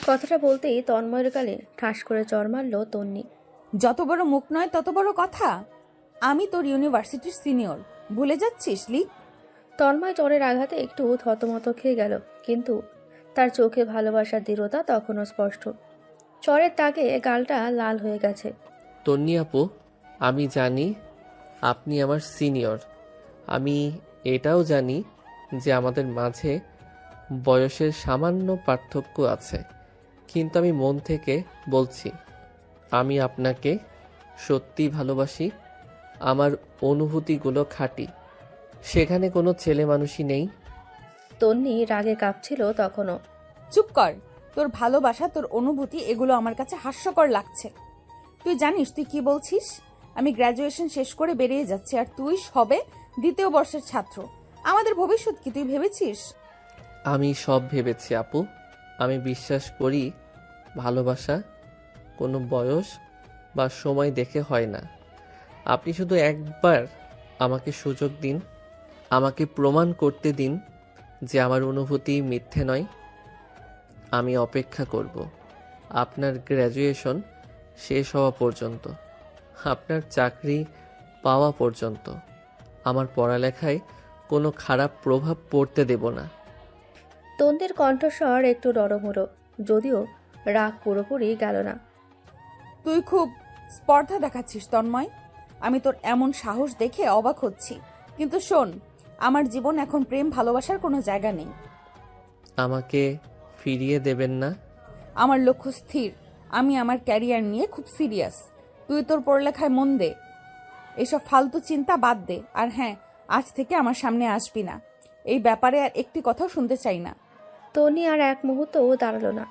কথাটা বলতেই তন্ময়ের গালে ঠাস করে চড় মারল তন্নি। যত বড় মুখ নয় তত বড় কথা। আমি তোর ইউনিভার্সিটির সিনিয়র, ভুলে যাচ্ছিস লিক? তন্ময় চড়ের আঘাতে একটু থতমত খেয়ে গেল, কিন্তু তার চোখে ভালোবাসার দৃঢ়তা তখনও স্পষ্ট। চড়ের তাগে গালটা লাল হয়ে গেছে। তন্নি আপু, আমি জানি আপনি আমার সিনিয়র। আমি এটাও জানি যে আমাদের মাঝে বয়সের সামান্য পার্থক্য আছে, কিন্তু আমি মন থেকে বলছি, আমি আপনাকে সত্যি ভালোবাসি। আমার অনুভূতিগুলো খাঁটি, সেখানে কোনো ছেলে মানুষই নেই। তন্নি রাগে কাঁপছিল তখনও। চুপ কর। তোর ভালোবাসা, তোর অনুভূতি, এগুলো আমার কাছে হাস্যকর লাগছে। তুই জানিস তুই কি বলছিস? আমি গ্র্যাজুয়েশন শেষ করে বেরিয়ে যাচ্ছি, আর তুই সবে দ্বিতীয় বর্ষের ছাত্র। আমাদের ভবিষ্যৎ কি তুই ভেবেছিস? আমি সব ভেবেছি আপু। আমি বিশ্বাস করি ভালোবাসা কোনো বয়স বা সময় দেখে হয় না। আপনি শুধু একবার আমাকে সুযোগ দিন, আমাকে প্রমাণ করতে দিন যে আমার অনুভূতি মিথ্যে নয়। আমি অপেক্ষা করব আপনার গ্র্যাজুয়েশন শেষ হওয়া পর্যন্ত, আপনার চাকরি পাওয়া পর্যন্ত। আমার পড়ালেখায় কোনো খারাপ প্রভাব পড়তে দেব না। তন্নির কণ্ঠস্বর একটু নরম হলো, যদিও রাগ পুরোপুরি গেল না। তুই খুব স্পর্ধা দেখাচ্ছিস তন্ময়। আমি তোর এমন সাহস দেখে অবাক হচ্ছি। কিন্তু শোন, আমার জীবন এখন প্রেম ভালোবাসার কোনো জায়গা নেই। আমাকে ফিরিয়ে দেবেন না? আমার লক্ষ্য স্থির। আমি আমার ক্যারিয়ার নিয়ে খুব সিরিয়াস। তুই তোর পড়ালেখায় মন দে, এসব ফালতু চিন্তা বাদ দে। আর হ্যাঁ, আজ থেকে আমার সামনে আসবি না। এই ব্যাপারে আর একটি কথাও শুনতে চাই না। তন্নি আর এক মুহূর্তও দাঁড়ালো না।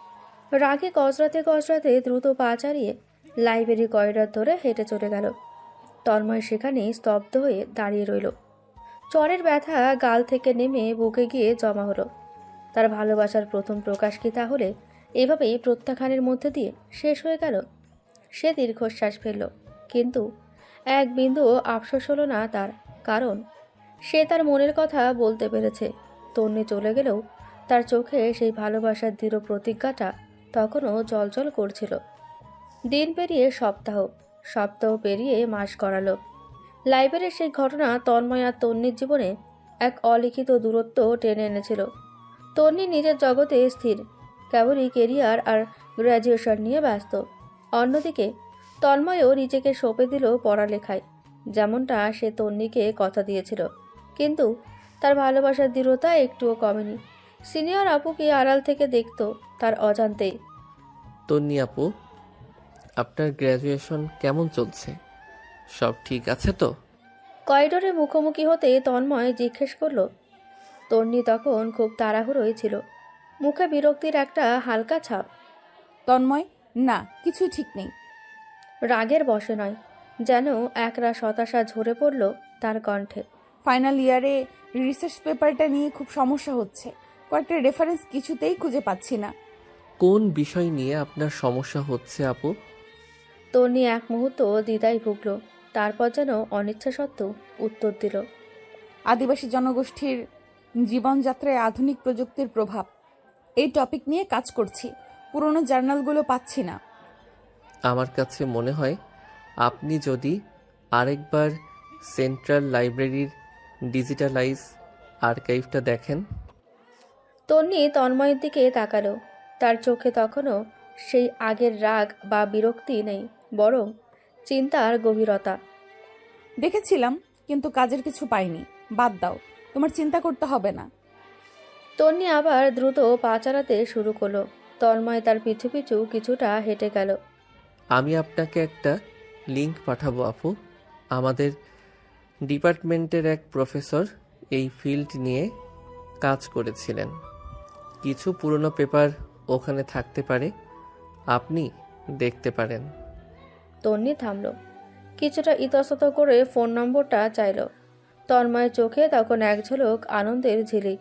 রাগে গজরাতে গজরাতে দ্রুত পা চালিয়ে লাইব্রেরি করিডর ধরে হেঁটে চলে গেল। তন্ময় সেখানেই স্তব্ধ হয়ে দাঁড়িয়ে রইল। চরের ব্যথা গাল থেকে নেমে বুকে গিয়ে জমা হলো। তার ভালোবাসার প্রথম প্রকাশ কি তাহলে এভাবেই প্রত্যাখ্যানের মধ্যে দিয়ে শেষ হয়ে গেল? সে দীর্ঘশ্বাস ফেলল, কিন্তু এক বিন্দু আফসোস হলো না তার, কারণ সে তার মনের কথা বলতে পেরেছে। তন্নি চলে গেলেও তার চোখে সেই ভালোবাসার দৃঢ় প্রতিজ্ঞাটা তখনও জলজল করছিল। দিন পেরিয়ে সপ্তাহ, সপ্তাহ পেরিয়ে মাস গড়ালো। লাইব্রেরির সেই ঘটনা তন্ময় আর তন্নির জীবনে এক অলিখিত দূরত্ব টেনে এনেছিল। তন্নি নিজের জগতে স্থির, কেবলই কেরিয়ার আর গ্র্যাজুয়েশন নিয়ে ব্যস্ত। অন্যদিকে তন্ময়ও নিজেকে সঁপে দিল পড়ালেখায়, যেমনটা সে তন্নিকে কথা দিয়েছিল। কিন্তু তার ভালোবাসার দৃঢ়তা একটুও কমেনি। সিনিয়র আপুকে আড়াল থেকে দেখত তার অজান্তেই। তন্নি আপু, আপনার গ্র্যাজুয়েশন কেমন চলছে? সব ঠিক আছে তো? করিডোরে মুখোমুখি হতে তন্ময় জিজ্ঞেস করল। তন্নি তখন খুব তাড়াহুড়োই ছিল, মুখে বিরক্তির একটা হালকা ছাপ। তন্ময়, না, কিছুই ঠিক নেই। রাগের বশে নয়, যেন একরাশ হতাশা ঝরে পড়ল তার কণ্ঠে। ফাইনাল ইয়ারে রিসার্চ পেপারটা নিয়ে খুব সমস্যা হচ্ছে। কয়েকটা রেফারেন্স কিছুতেই খুঁজে পাচ্ছি না। কোন বিষয় নিয়ে আপনার সমস্যা হচ্ছে আপু? তন্নি এক মুহূর্ত দ্বিধায় ভুগল, তারপর যেন অনিচ্ছা সত্ত্বেও উত্তর দিল। আদিবাসী জনগোষ্ঠীর জীবনযাত্রায় আধুনিক প্রযুক্তির প্রভাব, এই টপিক নিয়ে কাজ করছি। পুরনো জার্নালগুলো পাচ্ছি না। আমার কাছে মনে হয় আপনি যদি আরেকবার সেন্ট্রাল লাইব্রেরির ডিজিটালাইজ আর্কাইভটা দেখেন। তন্নি তন্ময়ের দিকে তাকালো। তার চোখে তখনও সেই আগের রাগ বা বিরক্তি নেই, বরং চিন্তার গভীরতা। দেখেছিলাম, কিন্তু কাজের কিছু পাইনি। বাদ দাও, তোমার চিন্তা করতে হবে না। তন্নি আবার দ্রুত পা চালাতে শুরু করলো। তন্ময় তার পিছু পিছু কিছুটা হেঁটে গেল। আমি আপনাকে একটা লিংক পাঠাবো আপু। আমাদের ডিপার্টমেন্টের এক প্রফেসর এই ফিল্ড নিয়ে কাজ করেছিলেন। কিছু পুরনো পেপার ওখানে থাকতে পারে, আপনি দেখতে পারেন। তন্নি থামল, কিছুটা ইতস্তত করে ফোন নম্বরটা চাইল। তন্ময়ের চোখে তখন এক ঝলক আনন্দের ঝিলিক।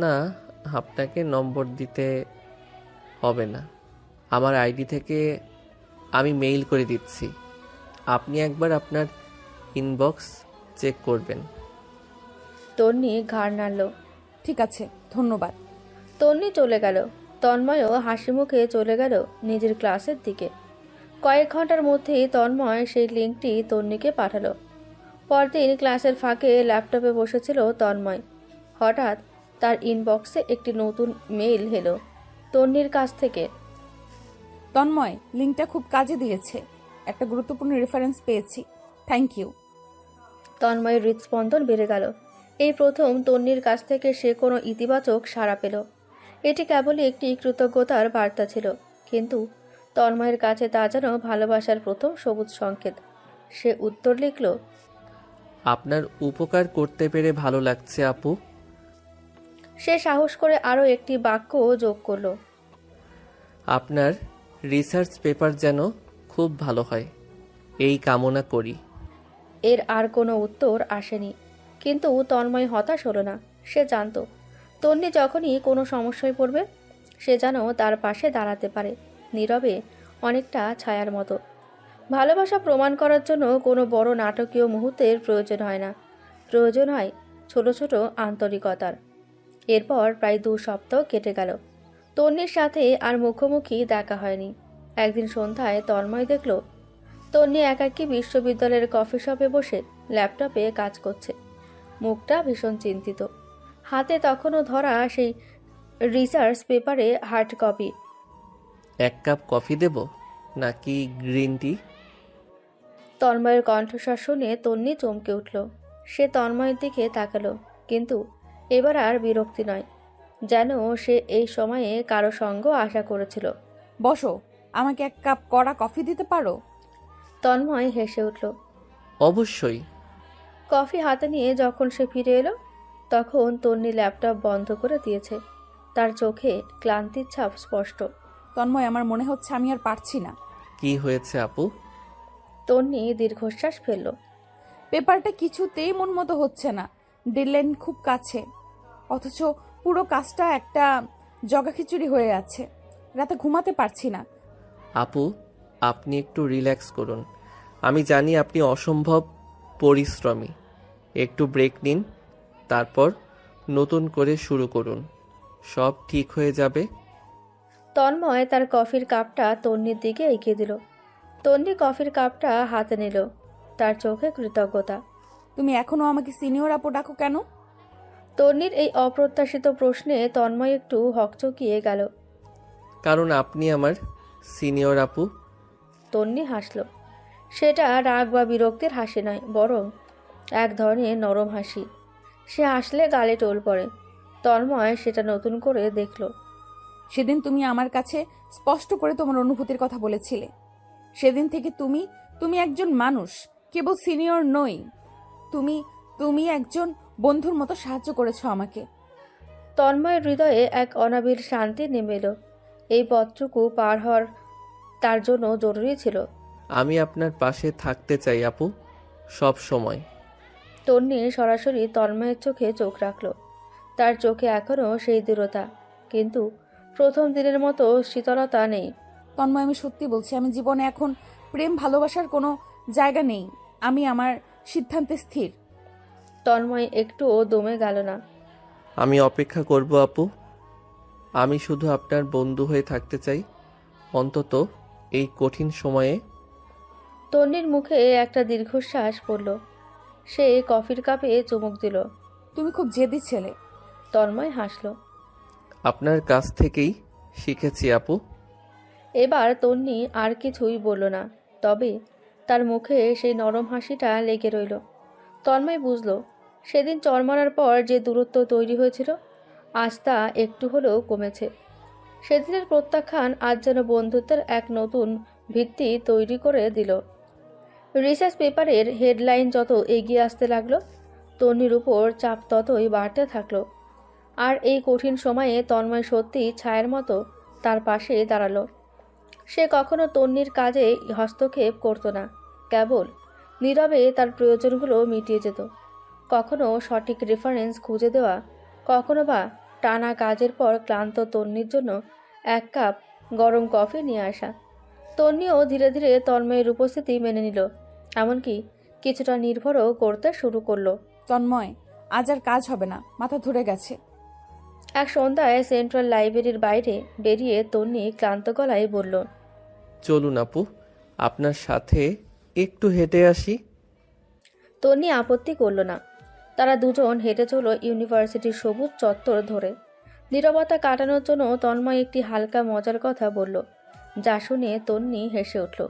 না, আপনাকে নম্বর দিতে হবে না। আমার আইডি থেকে আমি মেইল করে দিচ্ছি। আপনি একবার আপনার ইনবক্স চেক করবেন। তন্নি ঘাড় নাড়ল। ঠিক আছে, ধন্যবাদ। তন্নি চলে গেল। তন্ময়ও হাসি মুখে চলে গেল নিজের ক্লাসের দিকে। কয়েক ঘন্টার মধ্যেই তন্ময় সেই লিঙ্কটি তন্নিকে পাঠালো। পরদিন ক্লাসের ফাঁকে ল্যাপটপে বসেছিল তন্ময়। হঠাৎ তার ইনবক্সে একটি নতুন মেইল এলো তন্নির কাছ থেকে। তন্ময়, লিঙ্কটা খুব কাজে দিয়েছে। একটা গুরুত্বপূর্ণ রেফারেন্স পেয়েছি, থ্যাংক ইউ। তন্ময়ের হৃদস্পন্দন বেড়ে গেল। এই প্রথম তন্নির কাছ থেকে সে কোনো ইতিবাচক সাড়া পেল। এটি কেবলই একটি কৃতজ্ঞতার বার্তা ছিল, কিন্তু তন্ময়ের কাছে তা যেন ভালোবাসার প্রথম সবুজ সংকেত। সে উত্তর লিখল, আপনার উপকার করতে পেরে ভালো লাগছে আপু। সে সাহস করে আরও একটি বাক্য যোগ করল, আপনার রিসার্চ পেপার যেন খুব ভালো হয়, এই কামনা করি। এর আর কোনো উত্তর আসেনি, কিন্তু তন্ময় হতাশ হলো না। সে জানত তন্নি যখনই কোনো সমস্যায় পড়বে সে যেন তার পাশে দাঁড়াতে পারে, নীরবে, অনেকটা ছায়ার মতো। ভালোবাসা প্রমাণ করার জন্য কোনো বড় নাটকীয় মুহূর্তের প্রয়োজন হয় না, প্রয়োজন হয় ছোট ছোট আন্তরিকতার। এরপর প্রায় 2 সপ্তাহ কেটে গেল। তন্নির সাথে আর মুখোমুখি দেখা হয়নি। একদিন সন্ধ্যায় তন্ময় দেখল তন্নি একাকী বিশ্ববিদ্যালয়ের কফি শপে বসে ল্যাপটপে কাজ করছে। মুখটা ভীষণ চিন্তিত, হাতে তখনও ধরা সেই রিসার্চ পেপারে হার্ড কপি। 1 কাপ কফি দেব নাকি গ্রিন টি? তন্ময়ের কণ্ঠস্বর শুনে তন্নি চমকে উঠল। সে তন্ময়ের দিকে তাকালো, কিন্তু এবার আর বিরক্তি নয়, যেন সে এই সময়ে কারো সঙ্গ আশা করেছিল। বসো, আমাকে 1 কাপ কড়া কফি দিতে পারো? তন্ময় হেসে উঠল। অবশ্যই। কফি হাতে নিয়ে যখন সে ফিরে এলো তখন তন্নি ল্যাপটপ বন্ধ করে দিয়েছে। তার চোখে ক্লান্তির ছাপ স্পষ্ট। তন্ময়, আমার মনে হচ্ছে আমি আর পারছি না। কি হয়েছে আপু? তন্নি দীর্ঘশ্বাস ফেলল। পেপারটা কিছুতেই মন মতো হচ্ছে না। ডেডলাইন খুব কাছে, অথচ পুরো কাজটা একটা জগাখিচুড়ি হয়ে আছে। রাতে ঘুমাতে পারছি না। আপু, আপনি একটু রিল্যাক্স করুন। আমি জানি আপনি অসম্ভব পরিশ্রমী। একটু ব্রেক নিন, তারপর নতুন করে শুরু করুন। সব ঠিক হয়ে যাবে। তন্ময় তার কফির কাপটা তন্নির দিকে এগিয়ে দিল। তন্নি কফির কাপটা হাতে নিল, তার চোখে কৃতজ্ঞতা। তুমি এখনো আমাকে সিনিয়র আপু ডাকো কেন? তন্নির এই অপ্রত্যাশিত প্রশ্নে তন্ময় একটু হকচকিয়ে গেল। কারণ আপনি আমার সিনিয়র আপু। তন্নি হাসল। সেটা রাগ বা বিরক্তির হাসি নয়, বরং এক ধরনের নরম হাসি। সে হাসলে গালে টোল পড়ে। তন্ময় সেটা নতুন করে দেখল। সেদিন তুমি আমার কাছে স্পষ্ট করে তোমার অনুভূতির কথা বলেছিলে। সেদিন থেকে তুমি একজন মানুষ, কেবল সিনিয়র নই। তুমি তুমি একজন বন্ধুর মতো সাহায্য করেছো আমাকে। তন্ময়ের হৃদয়ে এক অনাবিল শান্তি নেমে এলো। এই পথটুকু পার হওয়ার তার জন্য জরুরি ছিল। আমি আপনার পাশে থাকতে চাই আপু, সব সময়। তন্নি সরাসরি তন্ময়ের চোখে চোখ রাখল। তার চোখে এখনও সেই দৃঢ়তা, কিন্তু প্রথম দিনের মতো শীতলতা নেই। তন্ময়, আমি সত্যি বলছি, আমি জীবনে এখন প্রেম ভালোবাসার কোনো জায়গা নেই। আমি আমার সিদ্ধান্তে স্থির। তন্ময় একটুও দমে গেল না। আমি অপেক্ষা করব আপু। আমি শুধু আপনার বন্ধু হয়ে থাকতে চাই, অন্তত এই কঠিন সময়ে। তন্নির মুখে একটা দীর্ঘশ্বাস পড়ল। সে কফির কাপে চুমুক দিল। তুমি খুব জেদি ছেলে। তন্ময় হাসল। আপনার কাছ থেকেই শিখেছি আপু। এবার তন্নি আর কিছুই বলল না, তবে তার মুখে সেই নরম হাসিটা লেগে রইল। তন্ময় বুঝল, সেদিন চর মারার পর যে দূরত্ব তৈরি হয়েছিল আজ তা একটু হলেও কমেছে। সেদিনের প্রত্যাখ্যান আজ যেন বন্ধুত্বের এক নতুন ভিত্তি তৈরি করে দিল। রিসার্চ পেপারের হেডলাইন যত এগিয়ে আসতে লাগলো, তন্নির উপর চাপ ততই বাড়তে থাকলো। আর এই কঠিন সময়ে তন্ময় সত্যি ছায়ার মতো তার পাশে দাঁড়ালো। সে কখনো তন্নির কাজে হস্তক্ষেপ করত না, কেবল নীরবে তার প্রয়োজনগুলো মিটিয়ে যেত। কখনো সঠিক রেফারেন্স খুঁজে দেওয়া, কখনো বা টানা কাজের পর ক্লান্ত তন্নির জন্য 1 কাপ গরম কফি নিয়ে আসা। তন্নিও ধীরে ধীরে তন্ময়ের উপস্থিতি মেনে নিল, এমনকি কিছুটা নির্ভরও করতে শুরু করলো। তন্ময়, আজ আর কাজ হবে না, মাথা ধরে গেছে। এক সন্ধ্যায় সেন্ট্রাল লাইব্রেরির বাইরে বেরিয়ে তন্নি ক্লান্ত গলায় বলল, চলুন আপু, আপনার সাথে একটু হেঁটে আসি। তন্নি আপত্তি করল না। তারা দুজন হেঁটে চলল ইউনিভার্সিটির সবুজ চত্বর ধরে। নীরবতা কাটানোর জন্য তন্ময় একটি হালকা মজার কথা বলল, যা শুনে তন্নি হেসে উঠল।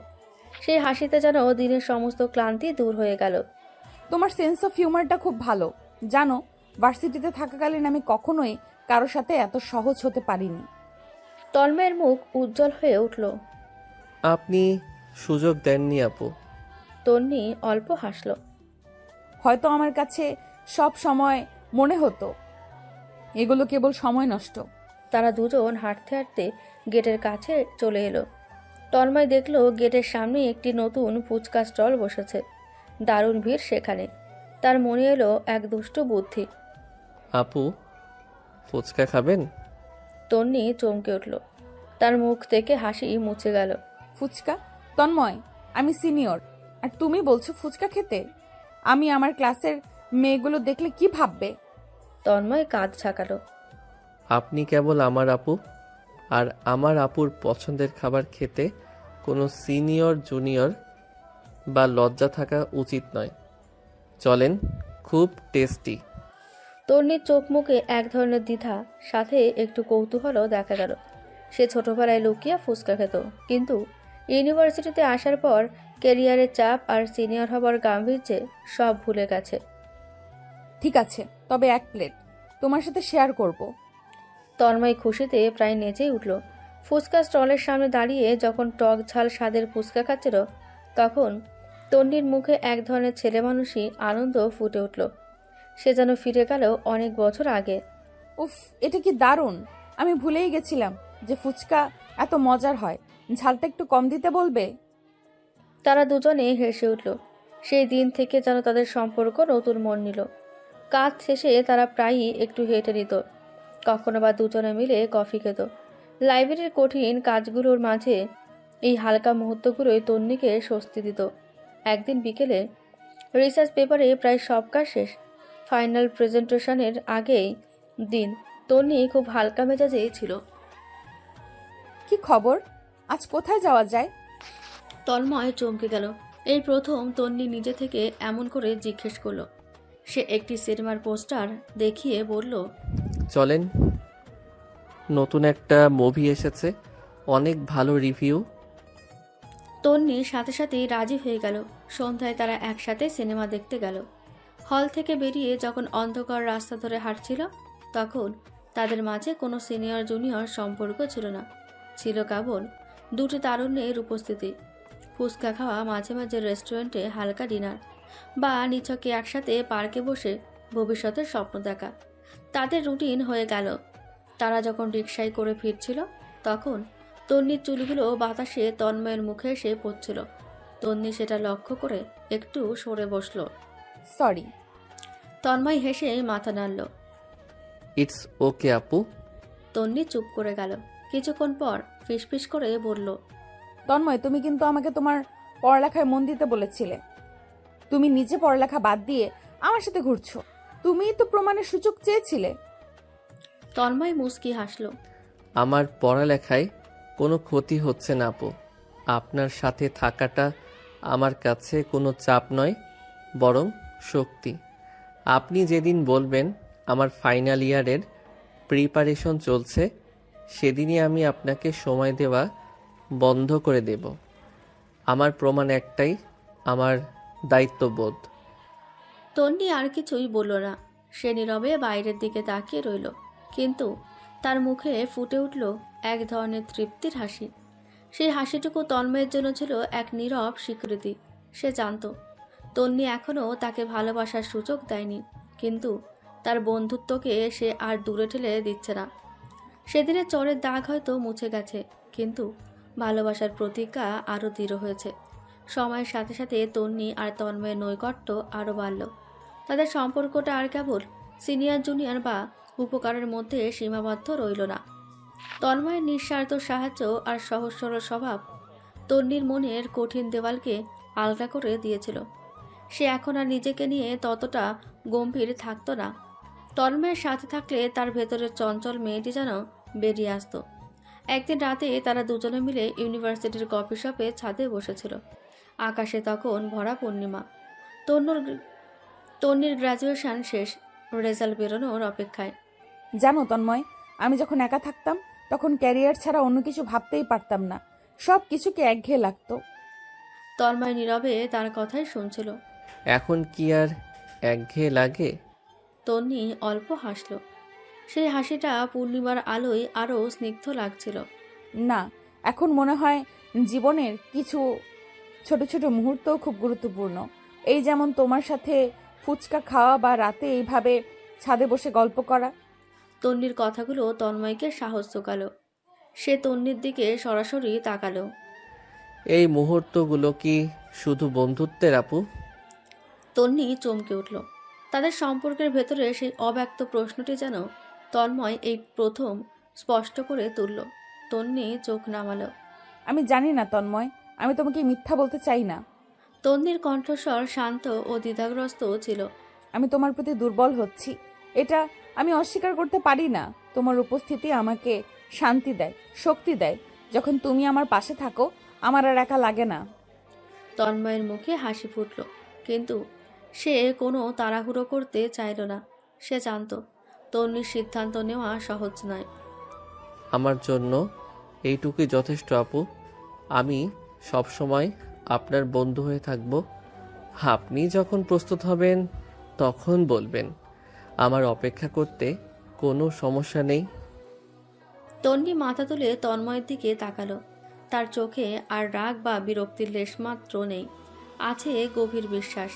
সেই হাসিতে যেন দিনের সমস্ত ক্লান্তি দূর হয়ে গেল। তোমার সেন্স অফ হিউমারটা খুব ভালো। জানো, ভার্সিটিতে থাকাকালীন আমি কখনোই কারো সাথে এত সহজ হতে পারিনি। তন্ময়ের মুখ উজ্জ্বল হয়ে উঠল। আপনি সুযোগ দেননি আপু। তন্নি অল্প হাসল। হয়তো আমার কাছে সব সময় মনে হতো এগুলো কেবল সময় নষ্ট। তারা দুজন হাঁটতে হাঁটতে গেটের কাছে চলে এলো। তন্ময় দেখল গেটের সামনে একটি নতুন ফুচকা স্টল বসেছে। দারুণ ভিড় সেখানে। তার মনে এলো এক দুষ্টু বুদ্ধি। আপু, ফুচকা খাবেন? তন্নি চমকে উঠল। তার মুখ থেকে হাসি মুছে গেল। ফুচকা? তন্ময়, আমি সিনিয়র আর তুমি বলছো ফুচকা খেতে? আমি আমার ক্লাসের মেয়েগুলো দেখলে কি ভাববে? তন্ময় কাঁধ ঝাঁকালো। আপনি কেবল আমার আপু, আর আমার আপুর পছন্দের খাবার খেতে কোনো সিনিয়র জুনিয়র বা লজ্জা থাকা উচিত নয়। চলেন, খুব টেস্টি। তন্নির চোখ মুখে এক ধরনের দ্বিধা, সাথে একটু কৌতূহলও দেখা গেল। সে ছোটবেলায় লুকিয়ে ফুচকা খেত, কিন্তু ইউনিভার্সিটিতে আসার পর ক্যারিয়ারের চাপ আর সিনিয়র হবার গাম্ভীর্যে সব ভুলে গেছে। ঠিক আছে, তবে এক প্লেট তোমার সাথে শেয়ার করব। তন্ময় খুশিতে প্রায় নেচেই উঠল। ফুচকা স্টলের সামনে দাঁড়িয়ে যখন টক ঝাল স্বাদের ফুচকা খাচ্ছিল, তখন তন্নির মুখে এক ধরনের ছেলেমানুষি আনন্দ ফুটে উঠল। সে যেন ফিরে গেল অনেক বছর আগে। উফ, এটা কি দারুণ! আমি ভুলেই গেছিলাম যে ফুচকা এত মজার হয়। ঝালটা একটু কম দিতে বলবে? তারা দুজনে হেসে উঠল। সেই দিন থেকে যেন তাদের সম্পর্ক নতুন মন নিল। কাজ শেষে তারা প্রায়ই একটু হেঁটে নিত, কখনো বা দুজনে মিলে কফি খেত। লাইব্রেরির কঠিন কাজগুলোর মাঝে এই হালকা মুহূর্তগুলোই তন্নিকে স্বস্তি দিত। একদিন বিকেলে রিসার্চ পেপারে প্রায় সব কাজ শেষ। ফাইনাল প্রেজেন্টেশনের আগেই দিন। তন্নি খুব হালকা মেজাজেই ছিল। কি খবর? আজ কোথায় যাওয়া যায়? তন্ময় চমকে গেল। এই প্রথম তন্নি নিজে থেকে এমন করে জিজ্ঞেস করলো। সে একটি সিনেমার পোস্টার দেখিয়ে বলল, চলেন, নতুন একটা মুভি এসেছে, অনেক ভালো রিভিউ। তন্নি সাথে সাথেই রাজি হয়ে গেল। সন্ধ্যায় তারা একসাথে সিনেমা দেখতে গেল। হল থেকে বেরিয়ে যখন অন্ধকার রাস্তা ধরে হাঁটছিল, তখন তাদের মাঝে কোনো সিনিয়র জুনিয়র সম্পর্ক ছিল না। ছিল কেবল দুটি তারুণ্যের উপস্থিতি। ফুচকা খাওয়া, মাঝে মাঝে রেস্টুরেন্টে হালকা ডিনার, বা নিছকে একসাথে পার্কে বসে ভবিষ্যতের স্বপ্ন দেখা। তাদের রুটিন হয়ে গেল। তারা যখন রিকশায় করে ফিরছিল, তখন তন্নির চুলগুলো বাতাসে তন্ময়ের মুখে এসে পড়ছিল। তন্নি সেটা লক্ষ্য করে একটু সরে বসল। সরি। তন্ময় হেসে মাথা নাড়ল। ইটস ওকে আপু। তন্নি চুপ করে গেল। কিছুক্ষণ পর ফিসফিস করে বলল, তন্ময়, তুমি কিন্তু আমাকে তোমার পড়ালেখায় মন দিতে বলেছিলে। তুমি নিজে পড়ালেখা বাদ দিয়ে আমার সাথে ঘুরছো। তুমিই তো প্রমাণের সুযোগ চেয়েছিলে। তন্ময় মুচকি হাসল। আমার পড়ালেখায় কোনো ক্ষতি হচ্ছে না আপু। আপনার সাথে থাকাটা আমার কাছে কোনো চাপ নয়, বরং শক্তি। আপনি যেদিন বলবেন আমার ফাইনাল ইয়ারের প্রিপারেশন চলছে, সেদিনই আমি আপনাকে সময় দেওয়া বন্ধ করে দেব। আমার প্রমাণ একটাই, আমার দায়িত্ববোধ। তন্নি আর কিছুই বলল না। সে নীরবে বাইরের দিকে তাকিয়ে রইল, কিন্তু তার মুখে ফুটে উঠল এক ধরনের তৃপ্তির হাসি। সেই হাসিটুকু তন্ময়ের জন্য ছিল এক নীরব স্বীকৃতি। সে জানত তন্নি এখনও তাকে ভালোবাসার সুযোগ দেয়নি, কিন্তু তার বন্ধুত্বকে সে আর দূরে ঠেলে দিচ্ছে না। সেদিনের চরের দাগ হয়তো মুছে গেছে, কিন্তু ভালোবাসার প্রতিজ্ঞা আরও দৃঢ় হয়েছে। সময়ের সাথে সাথে তন্নি আর তন্ময়ের নৈকট্য আরও বাড়ল। তাদের সম্পর্কটা আর কেবল সিনিয়র জুনিয়র বা উপকারের মধ্যে সীমাবদ্ধ রইল না। তন্ময়ের নিঃস্বার্থ সাহায্য আর সহজ সরল স্বভাব তন্নির মনের কঠিন দেওয়ালকে আলগা করে দিয়েছিল। সে এখন আর নিজেকে নিয়ে ততটা গম্ভীর থাকতো না। তন্ময়ের সাথে থাকলে তার ভেতরের চঞ্চল মেয়েটি যেন বেরিয়ে আসতো। একদিন রাতে তারা দুজনে মিলে ইউনিভার্সিটির কফি শপে ছাদে বসেছিল। আকাশে তখন ভরা পূর্ণিমা। তন্নুর তন্নির গ্র্যাজুয়েশন শেষ, রেজাল্ট বেরোনোর অপেক্ষায়। জানো তন্ময়, আমি যখন একা থাকতাম তখন ক্যারিয়ার ছাড়া অন্য কিছু ভাবতেই পারতাম না। সব কিছুকে একঘেয়ে লাগতো। তন্ময় নীরবে তার কথাই শুনছিল। এখন কি আর একঘেয়ে লাগে? তন্নি অল্প হাসল। সেই হাসিটা পূর্ণিমার আলোয় আরও স্নিগ্ধ লাগছিল। না, এখন মনে হয় জীবনের কিছু ছোট ছোট মুহূর্তও খুব গুরুত্বপূর্ণ। এই যেমন তোমার সাথে ফুচকা খাওয়া বা রাতে এইভাবে ছাদে বসে গল্প করা। তন্নির কথাগুলো তন্ময়কে সাহস জোগালো। সে তন্নির দিকে সরাসরি তাকালো। এই মুহূর্তগুলো কি শুধু বন্ধুত্বের আপু? তন্নি চমকে উঠল। তাদের সম্পর্কের ভেতরে সেই অব্যক্ত প্রশ্নটি যেন তন্ময় এই প্রথম স্পষ্ট করে তুলল। তন্নি চোখ নামালো। আমি জানি না তন্ময়, আমি তোমাকে মিথ্যা বলতে চাই না। তন্নির কণ্ঠস্বর শান্ত ও দ্বিধাগ্রস্ত ছিল। আমি তোমার প্রতি দুর্বল হচ্ছি, এটা আমি অস্বীকার করতে পারি না। তোমার উপস্থিতি আমাকে শান্তি দেয়, শক্তি দেয়। যখন তুমি আমার পাশে থাকো আমার আর একা লাগে না। তন্ময়ের মুখে হাসি ফুটল, কিন্তু সে কোনো তাড়াহুড়ো করতে চাইল না। সে জানত তন্নির সিদ্ধান্ত নেওয়া সহজ নয়। আমার জন্য এইটুকুই যথেষ্ট আপু। আমি সবসময় আপনার বন্ধু হয়ে থাকব। আপনি যখন প্রস্তুত হবেন তখন বলবেন। আমার অপেক্ষা করতে কোনো সমস্যা নেই। তন্নি মাথা তুলে তন্ময়ের দিকে তাকালো। তার চোখে আর রাগ বা বিরক্তির লেশমাত্র নেই, আছে গভীর বিশ্বাস।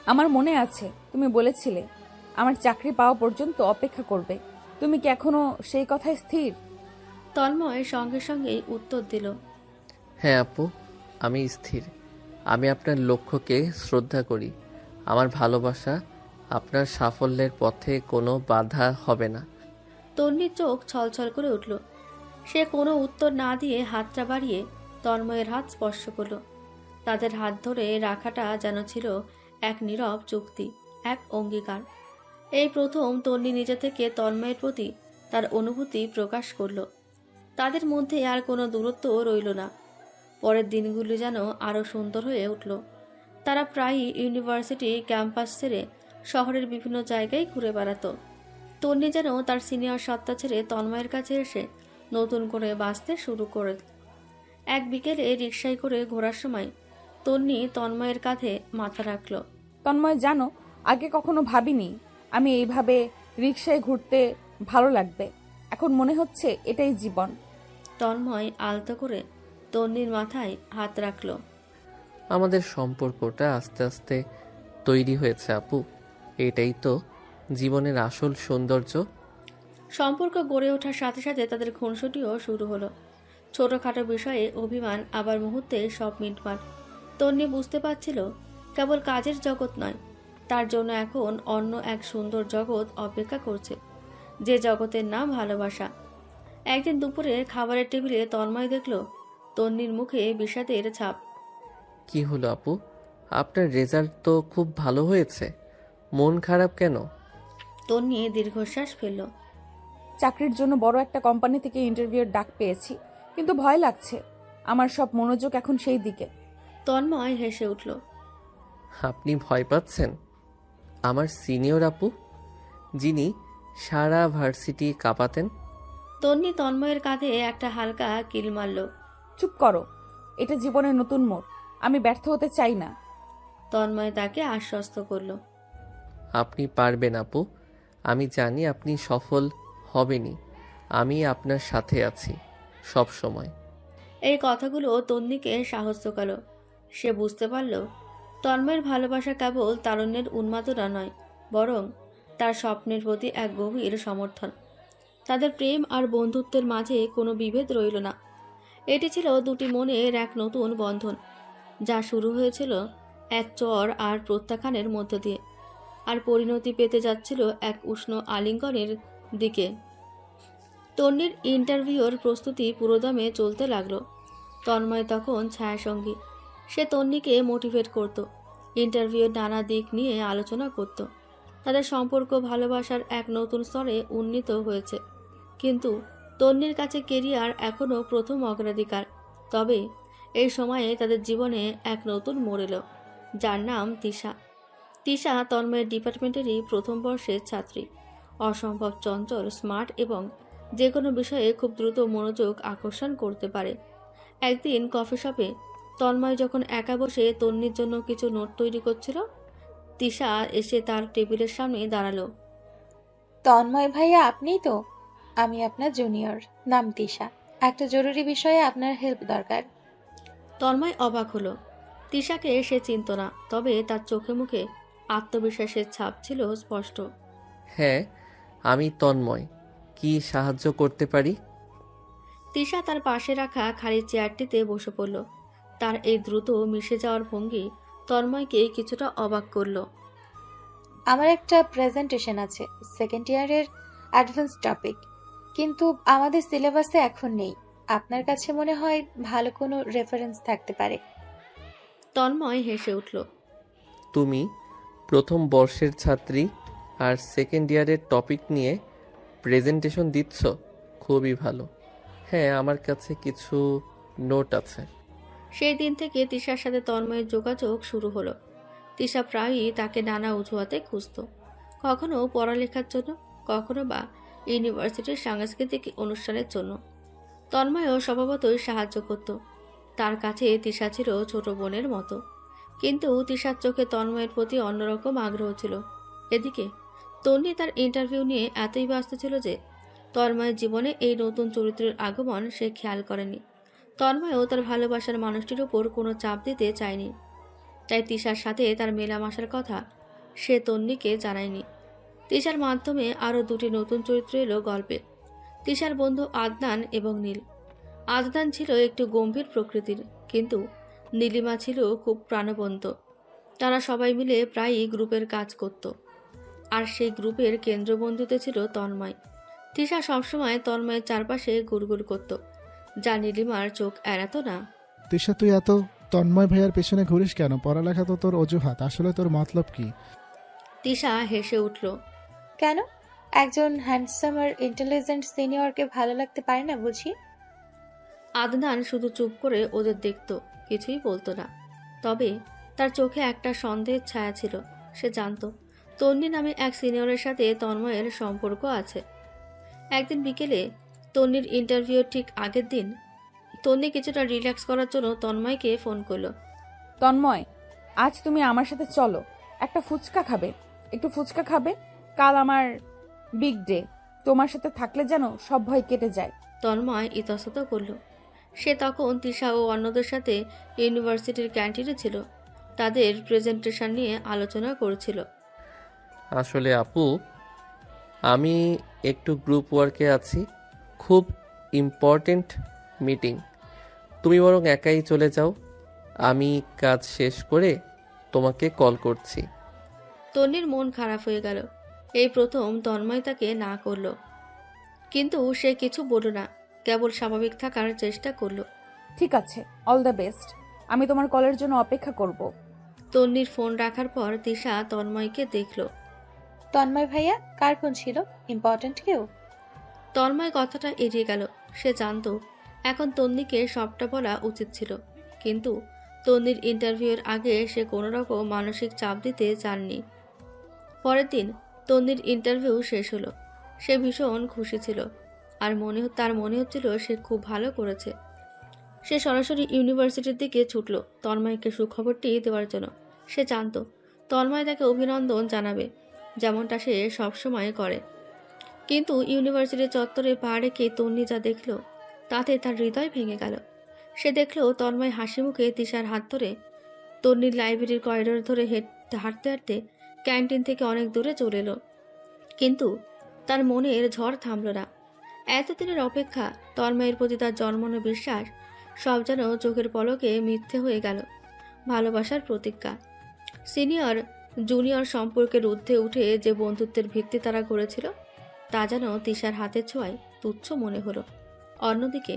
আমার মনে আছে তুমি বলেছিলে আমার চাকরি পাওয়া পর্যন্ত অপেক্ষা করবে। তুমি কি এখনো সেই কথায় স্থির? তন্ময় সঙ্গে সঙ্গেই উত্তর দিল। হ্যাঁ আপু, আমি স্থির। আমি আপনার লক্ষ্যকে শ্রদ্ধা করি। আমার ভালোবাসা আপনার সাফল্যের পথে কোনো বাধা হবে না। তন্নির চোখ ছলছল করে উঠল। সে কোনো উত্তর না দিয়ে হাতটা বাড়িয়ে তন্ময়ের হাত স্পর্শ করল। তাদের হাত ধরে রাখাটা যেন ছিল এক নীরব চুক্তি, এক অঙ্গীকার। এই প্রথম তন্নি নিজে থেকে তন্ময়ের প্রতি তার অনুভূতি প্রকাশ করল। তাদের মধ্যে আর কোনো দূরত্ব রইল না। পরের দিনগুলি যেন আরও সুন্দর হয়ে উঠল। তারা প্রায়ই ইউনিভার্সিটি ক্যাম্পাস ছেড়ে শহরের বিভিন্ন জায়গায় ঘুরে বেড়াতো। তন্নি যেন তার সিনিয়র সত্তা ছেড়ে তন্ময়ের কাছে এসে নতুন করে বাঁচতে শুরু করে। এক বিকেলে রিকশায় করে ঘোরার সময় তন্নি তন্ময়ের কাঁধে মাথা রাখল। তন্ময় জানো, আগে কখনো ভাবিনি আমি এইভাবে রিকশায় ঘুরতে ভালো লাগবে। এখন মনে হচ্ছে এটাই জীবন। তন্ময় আলতো করে তন্নির মাথায় হাত রাখল। আমাদের সম্পর্কটা আস্তে আস্তে তৈরি হয়েছে আপু। এটাই তো জীবনের আসল সৌন্দর্য। সম্পর্ক গড়ে ওঠার সাথে সাথে তাদের খুনসুটিও শুরু হলো। ছোটখাটো বিষয়ে অভিমান, আবার মুহূর্তে সব মিটমাট। তন্নি বুঝতে পারছিল কেবল কাজের জগৎ নয়, তার জন্য এখন অন্য এক সুন্দর জগৎ অপেক্ষা করছে, যে জগতের নাম ভালোবাসা। একদিন দুপুরে খাবারের টেবিলে তন্ময় দেখল তন্নির মুখে বিষাদের ছাপ। কি হলো আপু, আপনার রেজাল্ট তো খুব ভালো হয়েছে, মন খারাপ কেন? তন্নি দীর্ঘশ্বাস ফেলল। চাকরির জন্য বড় একটা কোম্পানি থেকে ইন্টারভিউর ডাক পেয়েছি, কিন্তু ভয় লাগছে। আমার সব মনোযোগ এখন সেই দিকে। তন্ময় হেসে উঠল। আপনি ভয় পাচ্ছেন? আমার সিনিয়র আপু, যিনি সারা ভার্সিটি কাঁপাতেন। তন্নি তন্ময়ের কাঁধে একটা হালকা কিল মারল। চুপ করো, এটা জীবনের নতুন মোড়। আমি ব্যর্থ হতে চাই না। তন্ময় তাকে আশ্বস্ত করল। আপনি পারবেন আপু, আমি জানি আপনি সফল হবেনই। আমি আপনার সাথে আছি সব সময়। এই কথাগুলো তন্নিকে সাহস জোগালো। সে বুঝতে পারল তন্ময়ের ভালোবাসা কেবল তারুণ্যের উন্মাদনা নয়, বরং তার স্বপ্নের প্রতি এক গভীর সমর্থন। তাদের প্রেম আর বন্ধুত্বের মাঝে কোনো বিভেদ রইল না। এটি ছিল দুটি মনের এক নতুন বন্ধন, যা শুরু হয়েছিল এক চর আর প্রত্যাখ্যানের মধ্য দিয়ে, আর পরিণতি পেতে যাচ্ছিল এক উষ্ণ আলিঙ্গনের দিকে। তন্নির ইন্টারভিউর প্রস্তুতি পুরোদমে চলতে লাগলো। তন্ময় তখন ছায়াসঙ্গী। সে তন্নিকে মোটিভেট করত, ইন্টারভিউর নানা দিক নিয়ে আলোচনা করত। তাদের সম্পর্ক ভালোবাসার এক নতুন স্তরে উন্নীত হয়েছে। কিন্তু তন্নির কাছে কেরিয়ার এখনও প্রথম অগ্রাধিকার। তবে এই সময়ে তাদের জীবনে এক নতুন মোড় এলো, যার নাম তিশা। তিশা তন্ময়ের ডিপার্টমেন্টেরই প্রথম বর্ষের ছাত্রী। অসম্ভব চঞ্চল, স্মার্ট এবং যে কোনো বিষয়ে খুব দ্রুত মনোযোগ আকর্ষণ করতে পারে। একদিন কফি শপে তন্ময় যখন একা বসে তন্নির জন্য কিছু নোট তৈরি করছিল, তিশা এসে তার টেবিলের সামনে দাঁড়ালো। তন্ময় ভাইয়া আপনিই তো? আমি আপনার জুনিয়র, নাম তিশা। একটা জরুরি বিষয়ে আপনার হেল্প দরকার। তন্ময় অবাক হলো। তিশাকে সে চিনত না, তবে তার চোখে মুখে আত্মবিশ্বাসের ছাপ ছিল স্পষ্ট। হ্যাঁ, আমি তন্ময়। কি সাহায্য করতে পারি? তিশা তার পাশে রাখা খালি চেয়ারটিতে বসে পড়ল। তার এই দ্রুত মিশে যাওয়ার ভঙ্গি তন্ময়কে কিছুটা অবাক করল। আমার একটা প্রেজেন্টেশন আছে, সেকেন্ড ইয়ারের অ্যাডভান্স টপিক, কিন্তু আমাদের সিলেবাসে এখন নেই। আপনার কাছে মনে হয় ভালো কোনো রেফারেন্স থাকতে পারে। তন্ময় হেসে উঠল। তুমি প্রথম বর্ষের ছাত্রী আর সেকেন্ড ইয়ারের টপিক নিয়ে প্রেজেন্টেশন দিচ্ছ? খুবই ভালো। হ্যাঁ, আমার কাছে কিছু নোট আছে। সেই দিন থেকে তিশার সাথে তন্ময়ের যোগাযোগ শুরু হলো। তিশা প্রায়ই তাকে নানা অজুহাতে খুঁজত, কখনো পড়ালেখার জন্য, কখনো বা ইউনিভার্সিটির সাংস্কৃতিক অনুষ্ঠানের জন্য। তন্ময়ও স্বভাবতই সাহায্য করত। তার কাছে তিশা ছিল ছোট বোনের মতো। কিন্তু তিশার চোখে তন্ময়ের প্রতি অন্যরকম আগ্রহ ছিল। এদিকে তন্নি তার ইন্টারভিউ নিয়ে এতই ব্যস্ত ছিল যে তন্ময়ের জীবনে এই নতুন চরিত্রের আগমন সে খেয়াল করেনি। তন্ময়ও তার ভালোবাসার মানুষটির উপর কোনো চাপ দিতে চায়নি, তাই তিশার সাথে তার মেলামেশার কথা সে তন্নিকে জানায়নি। তিশার মাধ্যমে আরও দুটি নতুন চরিত্র এলো গল্পে, তিশার বন্ধু আদনান এবং নীল। আদনান ছিল একটু গম্ভীর প্রকৃতির, কিন্তু নীলিমা ছিল খুব প্রাণবন্ত। তারা সবাই মিলে প্রায়ই গ্রুপের কাজ করত, আর সেই গ্রুপের কেন্দ্রবন্ধুতে ছিল তন্ময়। তিশা সবসময় তন্ময়ের চারপাশে ঘুরঘুর করত, যা নীলিমার চোখ এড়াতো না। তিশা, তুই এত তন্ময় ভাইয়ার পেছনে ঘুরিস কেন? পড়ালেখা তো তোর অজুহাত, আসলে তোর মতলব কি? তিশা হেসে উঠল। কেন? একজন হ্যান্ডসাম আর ইন্টেলিজেন্ট সিনিয়রকে ভালো লাগতে পারে না বুঝি? আদনান শুধু চুপ করে ওদের দেখত, কিছুই বলতো না। তবে তার চোখে একটা সন্দেহের ছায়া ছিল। সে জানত তন্নি নামে এক সিনিয়রের সাথে তন্ময়ের সম্পর্ক আছে। একদিন বিকেলে তন্নির ইন্টারভিউর ঠিক আগের দিন তন্নি কিছুটা রিল্যাক্স করার জন্য তন্ময়কে ফোন করলো। তন্ময়, আজ তুমি আমার সাথে চলো, একটা ফুচকা খাবে, একটু ফুচকা খাবে। কাল আমার বিগ ডে, তোমার সাথে থাকলে যেন সব ভয় কেটে যায়। তন্ময় ইতস্তত করল। সে তখন তিশা ও অন্যদের সাথে ইউনিভার্সিটির ক্যান্টিনে ছিল, তাদের প্রেজেন্টেশন নিয়ে আলোচনা করছিল। আসলে আপু, আমি একটু গ্রুপ ওয়ার্কে আছি, খুব ইম্পর্টেন্ট মিটিং। তুমি বরং একাই চলে যাও, আমি কাজ শেষ করে তোমাকে কল করছি। তন্নির মন খারাপ হয়ে গেল। এই প্রথম তন্ময় তাকে না করল, কিন্তু সে কিছু বলল না, কেবল স্বাভাবিক থাকার চেষ্টা করলো। ঠিক আছে, অল দ্য বেস্ট, আমি তোমার কলের জন্য অপেক্ষা করব। তন্নির ফোন রাখার পর তিশা তন্ময়কে দেখল। তন্ময় ভাইয়া, কার ফোন ছিল? ইম্পর্ট্যান্ট কেউ? তন্ময় কথাটা এড়িয়ে গেল। সে জানত এখন তন্নিকে সবটা বলা উচিত ছিল, কিন্তু তন্নির ইন্টারভিউয়ের আগে সে কোনোরকম মানসিক চাপ দিতে চাননি। পরের দিন তন্নির ইন্টারভিউ শেষ হলো। সে ভীষণ খুশি ছিল, আর তার মনে হচ্ছিল সে খুব ভালো করেছে। সে সরাসরি ইউনিভার্সিটির দিকে ছুটল তন্ময়কে সুখবরটি দেওয়ার জন্য। সে জানত তন্ময় তাকে অভিনন্দন জানাবে, যেমনটা সে সবসময় করে। কিন্তু ইউনিভার্সিটির চত্বরে পা রেখে তন্নি যা দেখল, তাতে তার হৃদয় ভেঙে গেল। সে দেখল তন্ময় হাসি মুখে তিশার হাত ধরে তন্নির লাইব্রেরির করিডোর ধরে হাঁটতে হাঁটতে ক্যান্টিন থেকে অনেক দূরে চলে এলো। কিন্তু তার মনের ঝড় থামল না। এতদিনের অপেক্ষা, তন্ময়ের প্রতি তার জন্মানো বিশ্বাস, সব যেন চোখের পলকে মিথ্যে হয়ে গেল। ভালোবাসার প্রতিজ্ঞা, সিনিয়র জুনিয়র সম্পর্কের ঊর্ধ্বে উঠে যে বন্ধুত্বের ভিত্তি তারা গড়েছিল, তা যেন তিশার হাতের ছোঁয়ায় তুচ্ছ মনে হলো। অন্যদিকে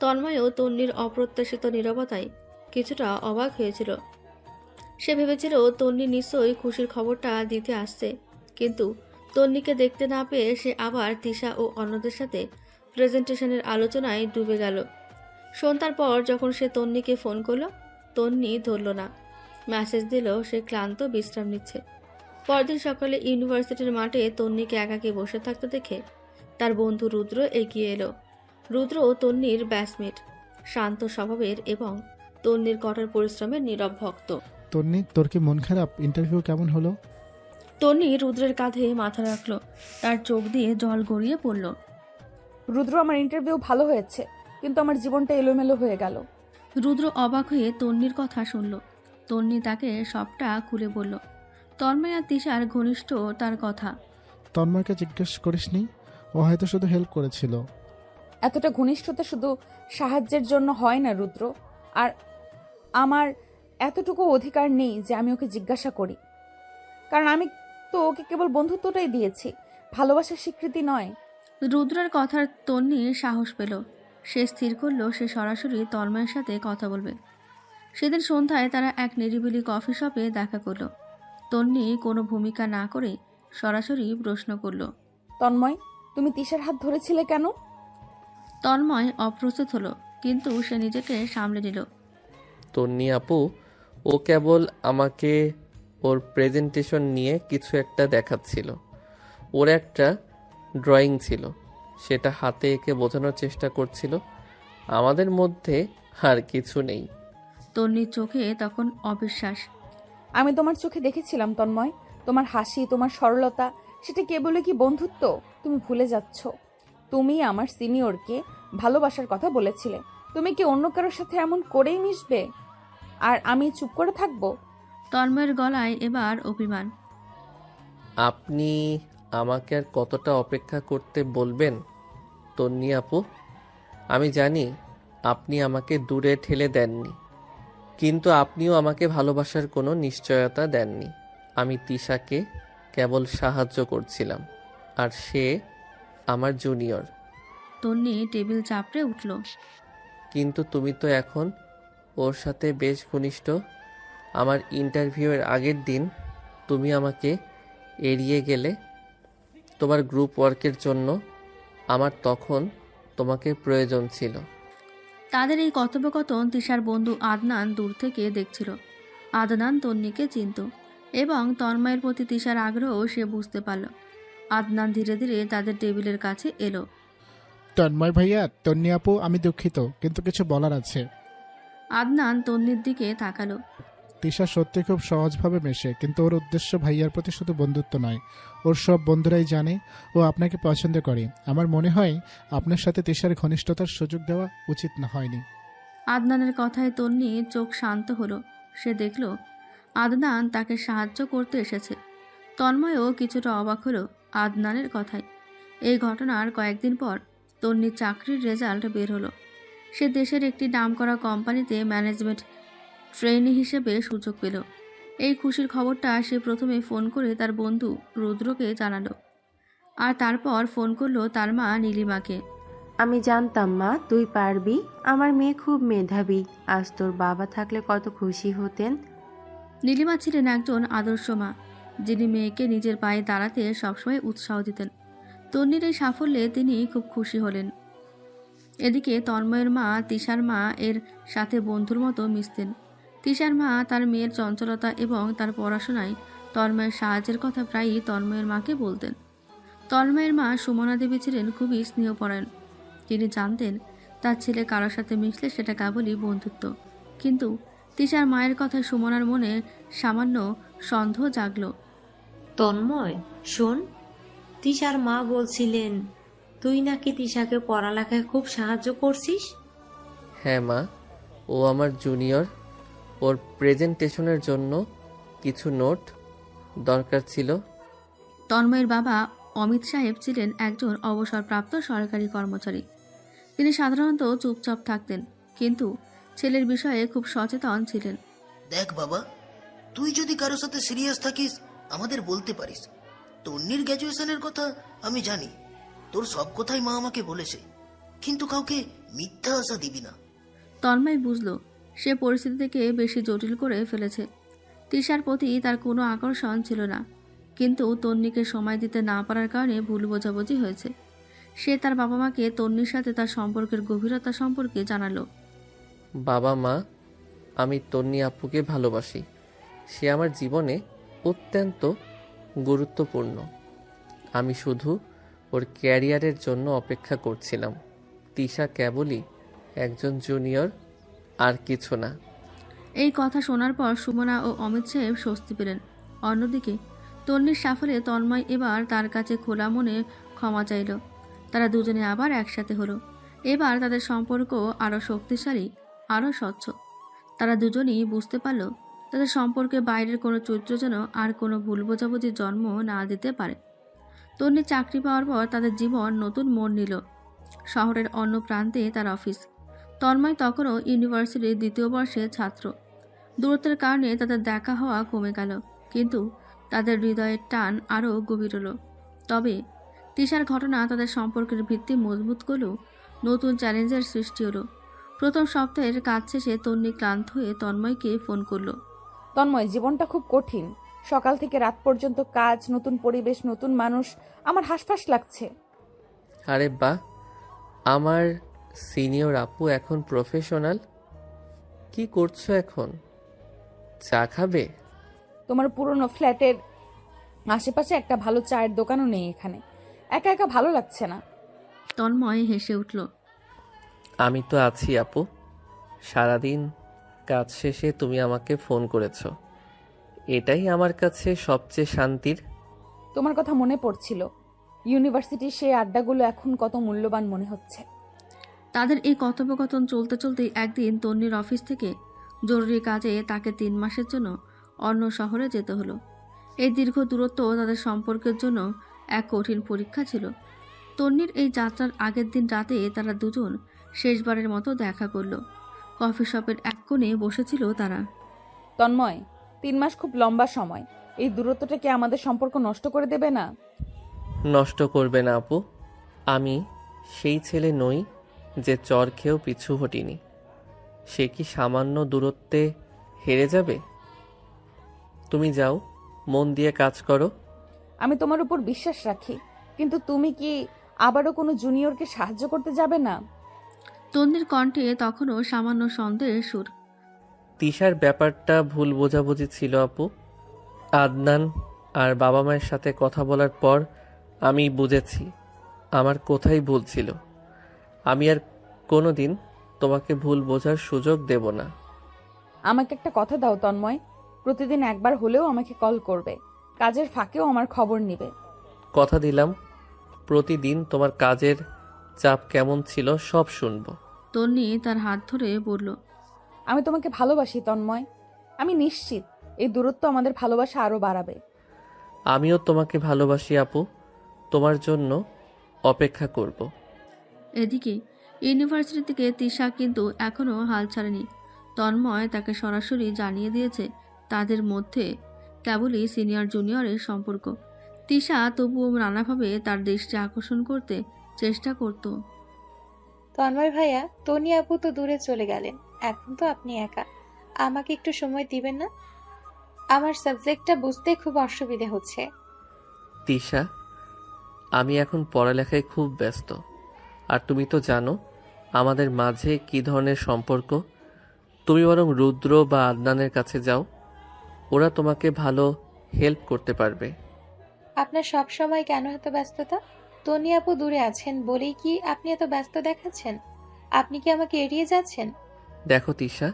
তন্ময়ও তন্নির অপ্রত্যাশিত নীরবতায় কিছুটা অবাক হয়েছিল। সে ভেবেছিল তন্নি নিশ্চয়ই খুশির খবরটা দিতে আসছে, কিন্তু তন্নিকে দেখতে না পেয়ে সে আবার তিশা ও অন্যদের সাথে প্রেজেন্টেশনের আলোচনায় ডুবে গেল। সন্ধ্যার পর যখন সে তন্নিকে ফোন করলো, তন্নি ধরল না। মেসেজ দিল সে ক্লান্ত, বিশ্রাম নিচ্ছে। পরদিন সকালে ইউনিভার্সিটির মাঠে তন্নিকে একাকী বসে থাকতে দেখে তার বন্ধু রুদ্র এগিয়ে এলো। রুদ্র তন্নির ব্যাচমেট, শান্ত স্বভাবের এবং তন্নির কঠোর পরিশ্রমের নীরব ভক্ত। তন্নি, তোর কি মন খারাপ? ইন্টারভিউ কেমন হলো? তন্নি রুদ্রের কাঁধে মাথা রাখলো, তার চোখ দিয়ে জল গড়িয়ে পড়ল। রুদ্র, আমার ইন্টারভিউ ভালো হয়েছে, কিন্তু আমার জীবনটা এলোমেলো হয়ে গেল। রুদ্র অবাক হয়ে তন্নির কথা শুনল। তন্নি তাকে সবটা খুলে বলল। তন্ময় আর তিশার ঘনিষ্ঠ তার কথা। তন্ময়কে জিজ্ঞেস করিসনি? ও হয়তো শুধু হেল্প করেছিল। এতটা ঘনিষ্ঠতা শুধু সাহায্যের জন্য হয় না রুদ্র, আর আমার এতটুকু অধিকার নেই যে আমি ওকে জিজ্ঞাসা করি, কারণ আমি তো ওকে কেবল বন্ধুত্বটাই দিয়েছি, ভালোবাসার স্বীকৃতি নয়। রুদ্রের কথার তন্নি সাহস পেল। সে স্থির করল সে সরাসরি তন্ময়ের সাথে কথা বলবে। সেদিন সন্ধ্যায় তারা এক নিরিবিলি কফি শপে দেখা করল। তন্নি কোনো ভূমিকা না করে সরাসরি প্রশ্ন করল। তন্ময়, তুমি তিশার হাত ধরেছিলে কেন? তন্ময় অপ্রস্তুত হলো, কিন্তু সে নিজেকে সামলে নিল। তন্নি আপু, ও কেবল আমাকে ওর প্রেজেন্টেশন নিয়ে কিছু একটা দেখাচ্ছিল। ওর একটা ড্রয়িং ছিল, সেটা হাতে এঁকে বোঝানোর চেষ্টা করছিল আমাদের মধ্যে আর কিছু নেই। তন্নির চোখে তখন অবিশ্বাস। আমি তোমার চোখে দেখেছিলাম তন্ময়, তোমার হাসি, তোমার সরলতা, সেটা কেবলই কি বন্ধুত্ব? তুমি ভুলে যাচ্ছ। তুমি আমার সিনিয়রকে ভালোবাসার কথা বলেছিলে। তুমি কি অন্য কারোর সাথে এমন করেই মিশবে আর আমি চুপ করে থাকবো? তন্ময়ের গলায় এবার অভিমান। আপনি আমাকে আর কতটা অপেক্ষা করতে বলবেন তন্নি আপু? আমি জানি আপনি আমাকে দূরে ঠেলে দেননি, কিন্তু আপনিও আমাকে ভালোবাসার কোনো নিশ্চয়তা দেননি। আমি তিশাকে কেবল সাহায্য করছিলাম, আর সে আমার জুনিয়র। তন্নি টেবিল চাপড়ে উঠল। কিন্তু তুমি তো এখন ওর সাথে বেশ ঘনিষ্ঠ। আমার ইন্টারভিউয়ের আগের দিন তুমি আমাকে এড়িয়ে গেলে তোমার গ্রুপ ওয়ার্কের জন্য। আমার তখন তোমাকে প্রয়োজন ছিল। তাদের এই কথোপকথন তিশার বন্ধু আদনান দূর থেকে দেখছিল। আদনান তন্নিকে চিনত এবং তন্ময়ের প্রতি তিশার আগ্রহ সে বুঝতে পারল। আদনান ধীরে ধীরে তাদের টেবিলের কাছে এলো। তন্ময় ভাইয়া, তন্নি আপু, আমি দুঃখিত, কিন্তু কিছু বলার আছে। আদনান তন্নির দিকে তাকালো। তিশা সত্যি খুব সহজভাবে মেশে, কিন্তু ওর উদ্দেশ্য ভাইয়ার প্রতি শুধু বন্ধুত্ব নয়। ওর সব বন্ধুরাই জানে ও আপনাকে পছন্দ করে। আমার মনে হয় আপনার সাথে তিশার ঘনিষ্ঠতার সুযোগ দেওয়া উচিত না হয়নি। আদনানের কথায় তন্নি চোখ শান্ত হলো। সে দেখল আদনান তাকে সাহায্য করতে এসেছে। তন্ময়ও কিছুটা অবাক হলো আদনানের কথায়। এই ঘটনার কয়েকদিন পর তন্নির চাকরির রেজাল্ট বের হলো। সে দেশের একটি নামকরা কোম্পানিতে ম্যানেজমেন্ট ট্রেনি হিসেবে সুযোগ পেল। এই খুশির খবরটা সে প্রথমে ফোন করে তার বন্ধু রুদ্রকে জানালো, আর তারপর ফোন করলো তার মা নীলিমাকে। আমি জানতাম মা তুই পারবি, আমার মেয়ে খুব মেধাবী, আজ তোর বাবা থাকলে কত খুশি হতেন। নীলিমা ছিলেন একজন আদর্শ মা, যিনি মেয়েকে নিজের পায়ে দাঁড়াতে সবসময় উৎসাহ দিতেন। তন্নির এই সাফল্যে তিনি খুব খুশি হলেন। এদিকে তন্ময়ের মা তিশার মা এর সাথে বন্ধুর মতো মিশতেন। তিশার মা তার মেয়ের চঞ্চলতা এবং তার পড়াশোনায় তন্ময়ের সাহায্যের কথা প্রায়ই তন্ময়ের মাকে বলতেন। তন্ময়ের মা সুমনা দেবী ছিলেন খুবই স্নেহপরায়ণ। তিনি জানতেন তার ছেলে কারোর সাথে মিশলে সেটা কেবলই বন্ধুত্ব। কিন্তু তিশার মায়ের কথায় সুমনার মনে সামান্য সন্দেহ জাগল। তন্ময়, শোন, তিশার মা বলছিলেন তুই নাকি তিশাকে পড়ালেখায় খুব সাহায্য করছিস। হ্যাঁ মা, ও আমার জুনিয়র। ওর প্রেজেন্টেশনের জন্য কিছু নোট দরকার ছিল। তন্ময়ের বাবা অমিত সাহেব ছিলেন একজন অবসরপ্রাপ্ত সরকারি কর্মচারী। তিনি সাধারণত চুপচাপ থাকতেন, কিন্তু ছেলের বিষয়ে খুব সচেতন ছিলেন। দেখ বাবা, তুই যদি কারোর সাথে সিরিয়াস থাকিস আমাদের বলতে পারিস। তন্নির গ্র্যাজুয়েশনের কথা আমি জানি, তোর সব কথাই মা আমাকে বলেছে, কিন্তু কাউকে মিথ্যা আশা দিবি না। তন্ময় বুঝল সে পরিস্থিতিকে বেশি জটিল করে ফেলেছে। তিশার প্রতি তার কোনো আকর্ষণ ছিল না, কিন্তু তন্নিকে সময় দিতে না পারার কারণে ভুল বোঝাবুঝি হয়েছে। সে তার বাবা মাকে তন্নির সাথে তার সম্পর্কের গভীরতা সম্পর্কে জানালো। বাবা মা, আমি তন্নি আপুকে ভালোবাসি। সে আমার জীবনে অত্যন্ত গুরুত্বপূর্ণ। আমি শুধু ওর ক্যারিয়ারের জন্য অপেক্ষা করছিলাম। তিশা কেবলই একজন জুনিয়র, আর কিছু না। এই কথা শোনার পর সুমনা ও অমিত সাহেব স্বস্তি পেলেন। অন্যদিকে তন্নির সাফল্যে তন্ময় এবার তার কাছে খোলা মনে ক্ষমা চাইল। তারা দুজনে আবার একসাথে হলো। এবার তাদের সম্পর্ক আরও শক্তিশালী, আরও স্বচ্ছ। তারা দুজনেই বুঝতে পারল তাদের সম্পর্কে বাইরের কোনো চরিত্র যেন আর কোনো ভুল বোঝাবুঝির জন্ম না দিতে পারে। তন্নির চাকরি পাওয়ার পর তাদের জীবন নতুন মোড় নিল। শহরের অন্য প্রান্তে তার অফিস। তন্ময় তখনও ইউনিভার্সিটির 2য় বর্ষের ছাত্র। দূরত্বের কারণে তাদের দেখা হওয়া কমে গেল, কিন্তু তাদের হৃদয়ের টান আরও গভীর হলো। তবে তিশার ঘটনা তাদের সম্পর্কের ভিত্তি মজবুত করলেও নতুন চ্যালেঞ্জের সৃষ্টি হলো। প্রথম সপ্তাহের কাজ শেষে তন্নি ক্লান্ত হয়ে তন্ময়কে ফোন করলো। তন্ময়, জীবনটা খুব কঠিন। সকাল থেকে রাত পর্যন্ত কাজ, নতুন পরিবেশ, নতুন মানুষ। আমার হাসফাস লাগছে। আরে বাহ, আমার সিনিয়র আপু এখন প্রফেশনাল। কি করছো এখন? চা খাবে? তোমার পুরনো ফ্ল্যাটের আশেপাশে একটা ভালো চায়ের দোকানও নেই এখানে। একা একা ভালো লাগছে না। তন্ময় হেসে উঠল। আমি তো আছি আপু। সারাদিন কাজ শেষে তুমি আমাকে ফোন করেছো, এটাই আমার কাছে সবচেয়ে শান্তির। তোমার কথা মনে পড়ছিল। ইউনিভার্সিটির সেই আড্ডাগুলো এখন কত মূল্যবান মনে হচ্ছে। তাদের এই কথোপকথন চলতে চলতেই একদিন তন্নির অফিস থেকে জরুরি কাজে তাকে 3 মাসের জন্য অন্য শহরে যেতে হলো। এই দীর্ঘ দূরত্ব তাদের সম্পর্কের জন্য এক কঠিন পরীক্ষা ছিল। তন্নির এই যাত্রার আগের দিন রাতে তারা দুজন শেষবারের মতো দেখা করলো। কফি শপের এক কোণে বসেছিল তারা। তন্ময়, 3 মাস খুব লম্বা সময়। এই দূরত্বটা কি আমাদের সম্পর্ক নষ্ট করে দেবে না? নষ্ট করবে না আপু। আমি সেই ছেলে নই যে চর খেয়েও পিছু হটিনি। সে কি সামান্য দূরত্বে হেরে যাবে? তুমি যাও, মন দিয়ে কাজ করো। আমি তোমার উপর বিশ্বাস রাখি, কিন্তু তুমি কি আবারও কোনো জুনিয়রকে সাহায্য করতে যাবে না? তন্নির কণ্ঠে তখনও সামান্য সন্দেহের সুর। তিশার ব্যাপারটা ভুল বোঝাবুঝি ছিল আপু। আদনান আর বাবা মায়ের সাথে কথা বলার পর আমি বুঝেছি আমার কোথায় ভুল ছিল। আমি আর কোনোদিন তোমাকে ভুল বোঝার সুযোগ দেব না। আমাকে একটা কথা দাও তন্ময়, প্রতিদিন একবার হলেও আমাকে কল করবে। কাজের ফাঁকেও আমার খবর নিবে। কথা দিলাম, প্রতিদিন তোমার কাজের চাপ কেমন ছিল সব শুনবো। তন্নি তার হাত ধরে বলল, আমি তোমাকে ভালোবাসি তন্ময়। আমি নিশ্চিত এই দূরত্ব আমাদের ভালোবাসা আরো বাড়াবে। আমিও তোমাকে ভালোবাসি আপু, তোমার জন্য অপেক্ষা করব। এদিকে ইউনিভার্সিটি থেকে তিশা কিন্তু এখনও হাল ছাড়েনি। তন্ময় তাকে সরাসরি জানিয়ে দিয়েছে তাদের মধ্যে কেবলই সিনিয়র জুনিয়রের সম্পর্ক। তিশা তবুও নানাভাবে তার দৃষ্টি আকর্ষণ করতে চেষ্টা করত। তন্ময় ভাইয়া, তনি আপু তো দূরে চলে গেলেন, এখন তো আপনি একা। আমাকে একটু সময় দিবেন না? আমার সাবজেক্টটা বুঝতে খুব অসুবিধা হচ্ছে। তিশা, আমি এখন পড়ালেখায় খুব ব্যস্ত, আর তুমি তো জানো আমাদের মাঝে কি ধরনের সম্পর্ক। তুমি বরং রুদ্র বা আদনানের কাছে যাও, ওরা তোমাকে ভালো হেল্প করতে পারবে। আপনার সব সময় কেন এত ব্যস্ততা? তনি আপু দূরে আছেন বলেই কি আপনি এত ব্যস্ত দেখাচ্ছেন? আপনি কি আমাকে এড়িয়ে যাচ্ছেন? দেখো তিশা,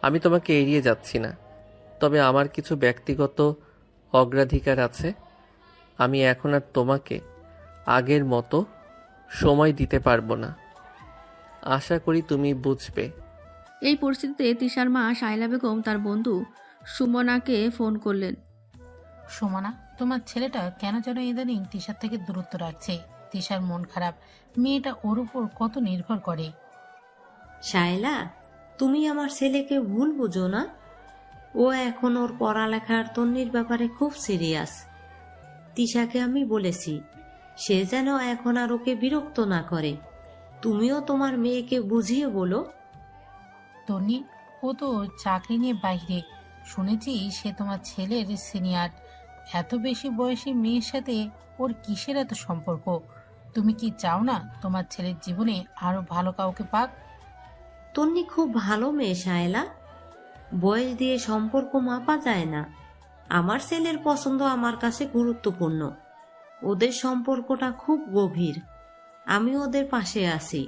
আমি তোমাকে এড়িয়ে যাচ্ছি না, তবে আমার কিছু ব্যক্তিগত অগ্রাধিকার আছে। আমি এখন আর তোমাকে আগের মতো সময় দিতে পারবো না। আশা করি তুমি বুঝবে। এই পরিস্থিতিতে তিশার মা শাইলা বেগম তার বন্ধু সুমনাকে ফোন করলেন। সুমনা, তোমার ছেলেটা কেন যেন ইদানিং তিশার থেকে দূরত্ব রাখছে। তিশার মন খারাপ। মেয়েটা ওর উপর কত নির্ভর করে। শায়লা, তুমি আমার ছেলেকে ভুল বুঝো না। ও এখন ওর পড়ালেখার তন্নির ব্যাপারে খুব সিরিয়াস। তিশাকে আমি বলেছি সে যেন এখন আর ওকে বিরক্ত না করে। তুমিও তোমার মেয়েকে বুঝিয়ে বলো। তন্নি, ও তো চাকরি নিয়ে বাইরে। শুনেছি সে তোমার ছেলের সিনিয়র। এত বেশি বয়সী মেয়ের সাথে ওর কিসের এত সম্পর্ক? তুমি কি চাও না তোমার ছেলের জীবনে আরো ভালো কাউকে পাক? তন্নি খুব ভালো মেয়ে শায়লা, বয়স দিয়ে সম্পর্ক মাপা যায় না। আমার ছেলের পছন্দ আমার কাছে গুরুত্বপূর্ণ। ওদের সম্পর্কটা খুব গভীর, আমি ওদের পাশে আছি।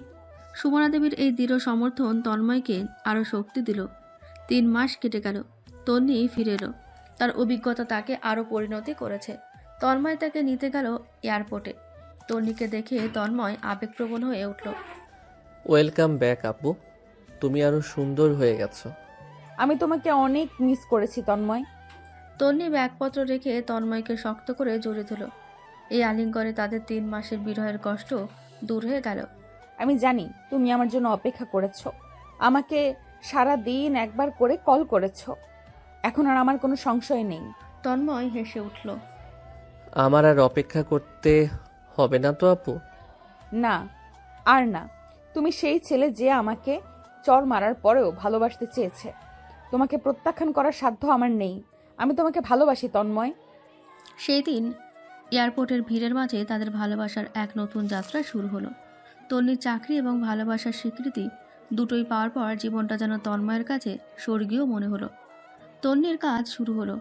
সুমনা দেবীর এই দৃঢ় সমর্থন তন্ময়কে আরও শক্তি দিল। 3 মাস কেটে গেল, তন্নি ফিরে এলো। তার অভিজ্ঞতা তাকে আরও পরিণতি করেছে। তন্ময় তাকে নিতে গেল এয়ারপোর্টে। তন্নিকে দেখে তন্ময় আবেগপ্রবণ হয়ে উঠল। ওয়েলকাম ব্যাক আপু, তুমি আরো সুন্দর হয়ে গেছো। আমি তোমাকে অনেক মিস করেছি তন্ময়। তন্নি ব্যাগপত্র রেখে তন্ময়কে শক্ত করে জড়িয়ে ধরল। এই আলিঙ্গনে তাদের 3 মাসের বিরহের কষ্ট দূর হয়ে গেল। আমি জানি তুমি আমার জন্য অপেক্ষা করেছো, আমাকে সারা দিন একবার করে কল করেছো। এখন আর আমার কোনো সংশয় নেই। তন্ময় হেসে উঠল। আমার আর অপেক্ষা করতে হবে না তো আপু? না, আর না। তুমি সেই ছেলে যে আমাকে চর মারার পরেও ভালোবাসতে চেয়েছে। তোমাকে প্রত্যাখ্যান করার সাধ্য আমার নেই। আমি তোমাকে ভালোবাসি তন্ময়। সেই দিন এয়ারপোর্টের ভিড়ের মাঝে তাদের ভালোবাসার এক নতুন যাত্রা শুরু হলো। তন্নির চাকরি এবং ভালোবাসার স্বীকৃতি দুটোই পাওয়ার পর জীবনটা যেন তন্ময়ের কাছে স্বর্গীয় মনে হলো। তন্নির কাজ শুরু হলো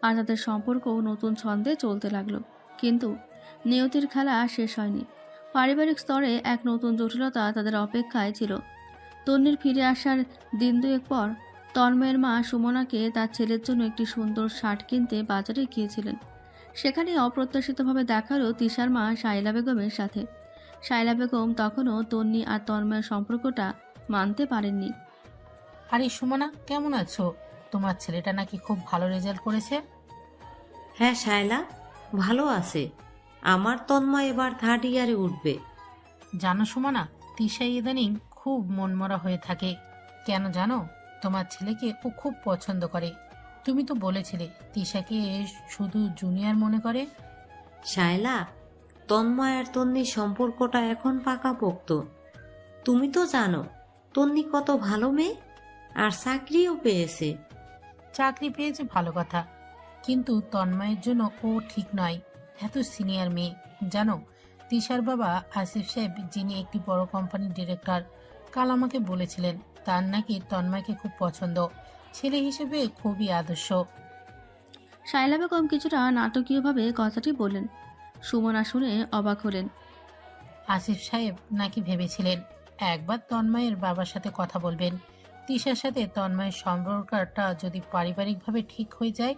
আর তাদের সম্পর্কও নতুন ছন্দে চলতে লাগলো। কিন্তু নিয়তির খেলা শেষ হয়নি। পারিবারিক স্তরে এক নতুন জটিলতা তাদের অপেক্ষায় ছিল। তন্নির ফিরে আসার দিন 2 পর তন্ময়ের মা সুমনাকে তার ছেলের জন্য একটি সুন্দর শার্ট কিনতে বাজারে গিয়েছিলেন। সেখানে অপ্রত্যাশিতভাবে দেখা হলো তিশার মা শাইলা বেগমের সাথে। শাইলা বেগম তখনও তন্নি আর তন্ময়ের সম্পর্কটা মানতে পারেননি। আরে সুমনা, কেমন আছো? তোমার ছেলেটা নাকি খুব ভালো রেজাল্ট করেছে। হ্যাঁ শায়লা, ভালো আছে। আমার তন্ময় এবার 3rd ইয়ারে উঠবে। জানো সুমনা, তিশা ইদানিং খুব মনমরা হয়ে থাকে। কেন জানো? তোমার ছেলেকে ও খুব পছন্দ করে। তুমি তো বলেছিলে তিশাকে শুধু জুনিয়র মনে করে। শায়লা, তন্ময় আর তন্নির সম্পর্কটা এখন পাকাপোক্ত। তুমি তো জানো তন্নি কত ভালো মেয়ে, আর চাকরিও পেয়েছে। চাকরি পেয়েছে ভালো কথা, কিন্তু তন্ময়ের জন্য ও ঠিক নয়। এত সিনিয়র মেয়ে। জানো, তিশার বাবা আসিফ সাহেব, যিনি একটি বড় কোম্পানির ডিরেক্টর, কাল আমাকে বলেছিলেন তার নাকি তন্ময়কে খুব পছন্দ। ছেলে হিসেবে খুবই আদর্শ। শাইলা বেগম কিছুটা নাটকীয়ভাবে কথাটি বললেন। সুমনা শুনে অবাক হলেন। আসিফ সাহেব নাকি ভেবেছিলেন একবার তন্ময়ের বাবার সাথে কথা বলবেন। তিশার সাথে তন্ময়ের সম্পর্কটা যদি পারিবারিকভাবে ঠিক হয়ে যায়,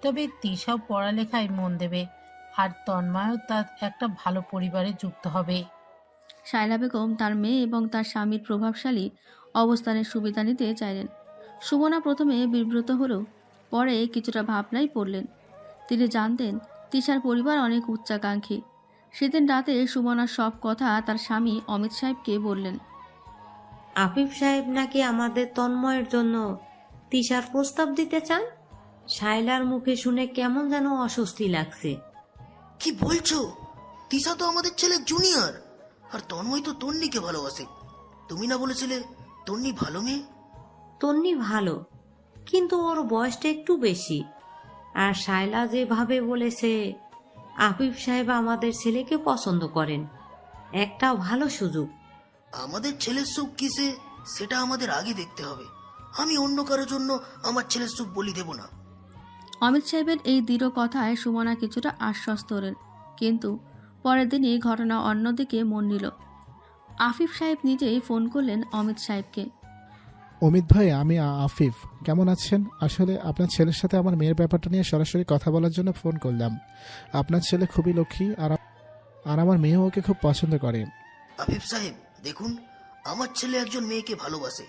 তবে তিশাও পড়ালেখায় মন দেবে আর তন্ময়ও তার একটা ভালো পরিবারে যুক্ত হবে। শাইলা বেগম তার মেয়ে এবং তার স্বামীর প্রভাবশালী অবস্থানের সুবিধা নিতে চাইলেন। সুমনা প্রথমে বিব্রত হলেও পরে কিছুটা ভাবনায় পড়লেন। তিনি জানতেন তিশার পরিবার অনেক উচ্চাকাঙ্ক্ষী। সেদিন রাতে সুমনার সব কথা তার স্বামী অমিত সাহেবকে বললেন। আফিফ সাহেব নাকি আমাদের তন্ময়ের জন্য তিশার প্রস্তাব দিতে চান। শায়লার মুখে শুনে কেমন যেন অস্বস্তি লাগছে। কি বলছো? তিশা তো আমাদের ছেলে জুনিয়র, আর তন্ময় তো তন্নিকে ভালোবাসে। তুমি না বলেছিলে তন্নি ভালো মেয়ে? তন্নি ভালো, কিন্তু ওর বয়সটা একটু বেশি। আর শায়লা যেভাবে বলেছে, আফিফ সাহেব আমাদের ছেলেকে পছন্দ করেন। একটা ভালো সুযোগ। আমাদের ছেলের সুখ কিসে সেটা আমাদের আগে দেখতে হবে। আমি অন্য কারোর জন্য আমার ছেলের সুখ বলি দেব না। অমিত সাহেবের এই দৃঢ় কথায় সুমনা কিছুটা আশ্বস্ত হলেন। কিন্তু পরের দিনই ঘটনা অন্যদিকে মন নিল। আফিফ সাহেব নিজেই ফোন করলেন অমিত সাহেবকে। অমিত ভাই, আমি আফিফ। কেমন আছেন? আসলে আপনার ছেলের সাথে আমার মেয়ের ব্যাপারটা নিয়ে সরাসরি কথা বলার জন্য ফোন করলাম। আপনার ছেলে খুবই লক্ষ্মী, আর আমার মেয়েও ওকে খুব পছন্দ করে। আফিফ সাহেব, দেখুন, আমার ছেলে একজন মেয়েকে ভালোবাসে।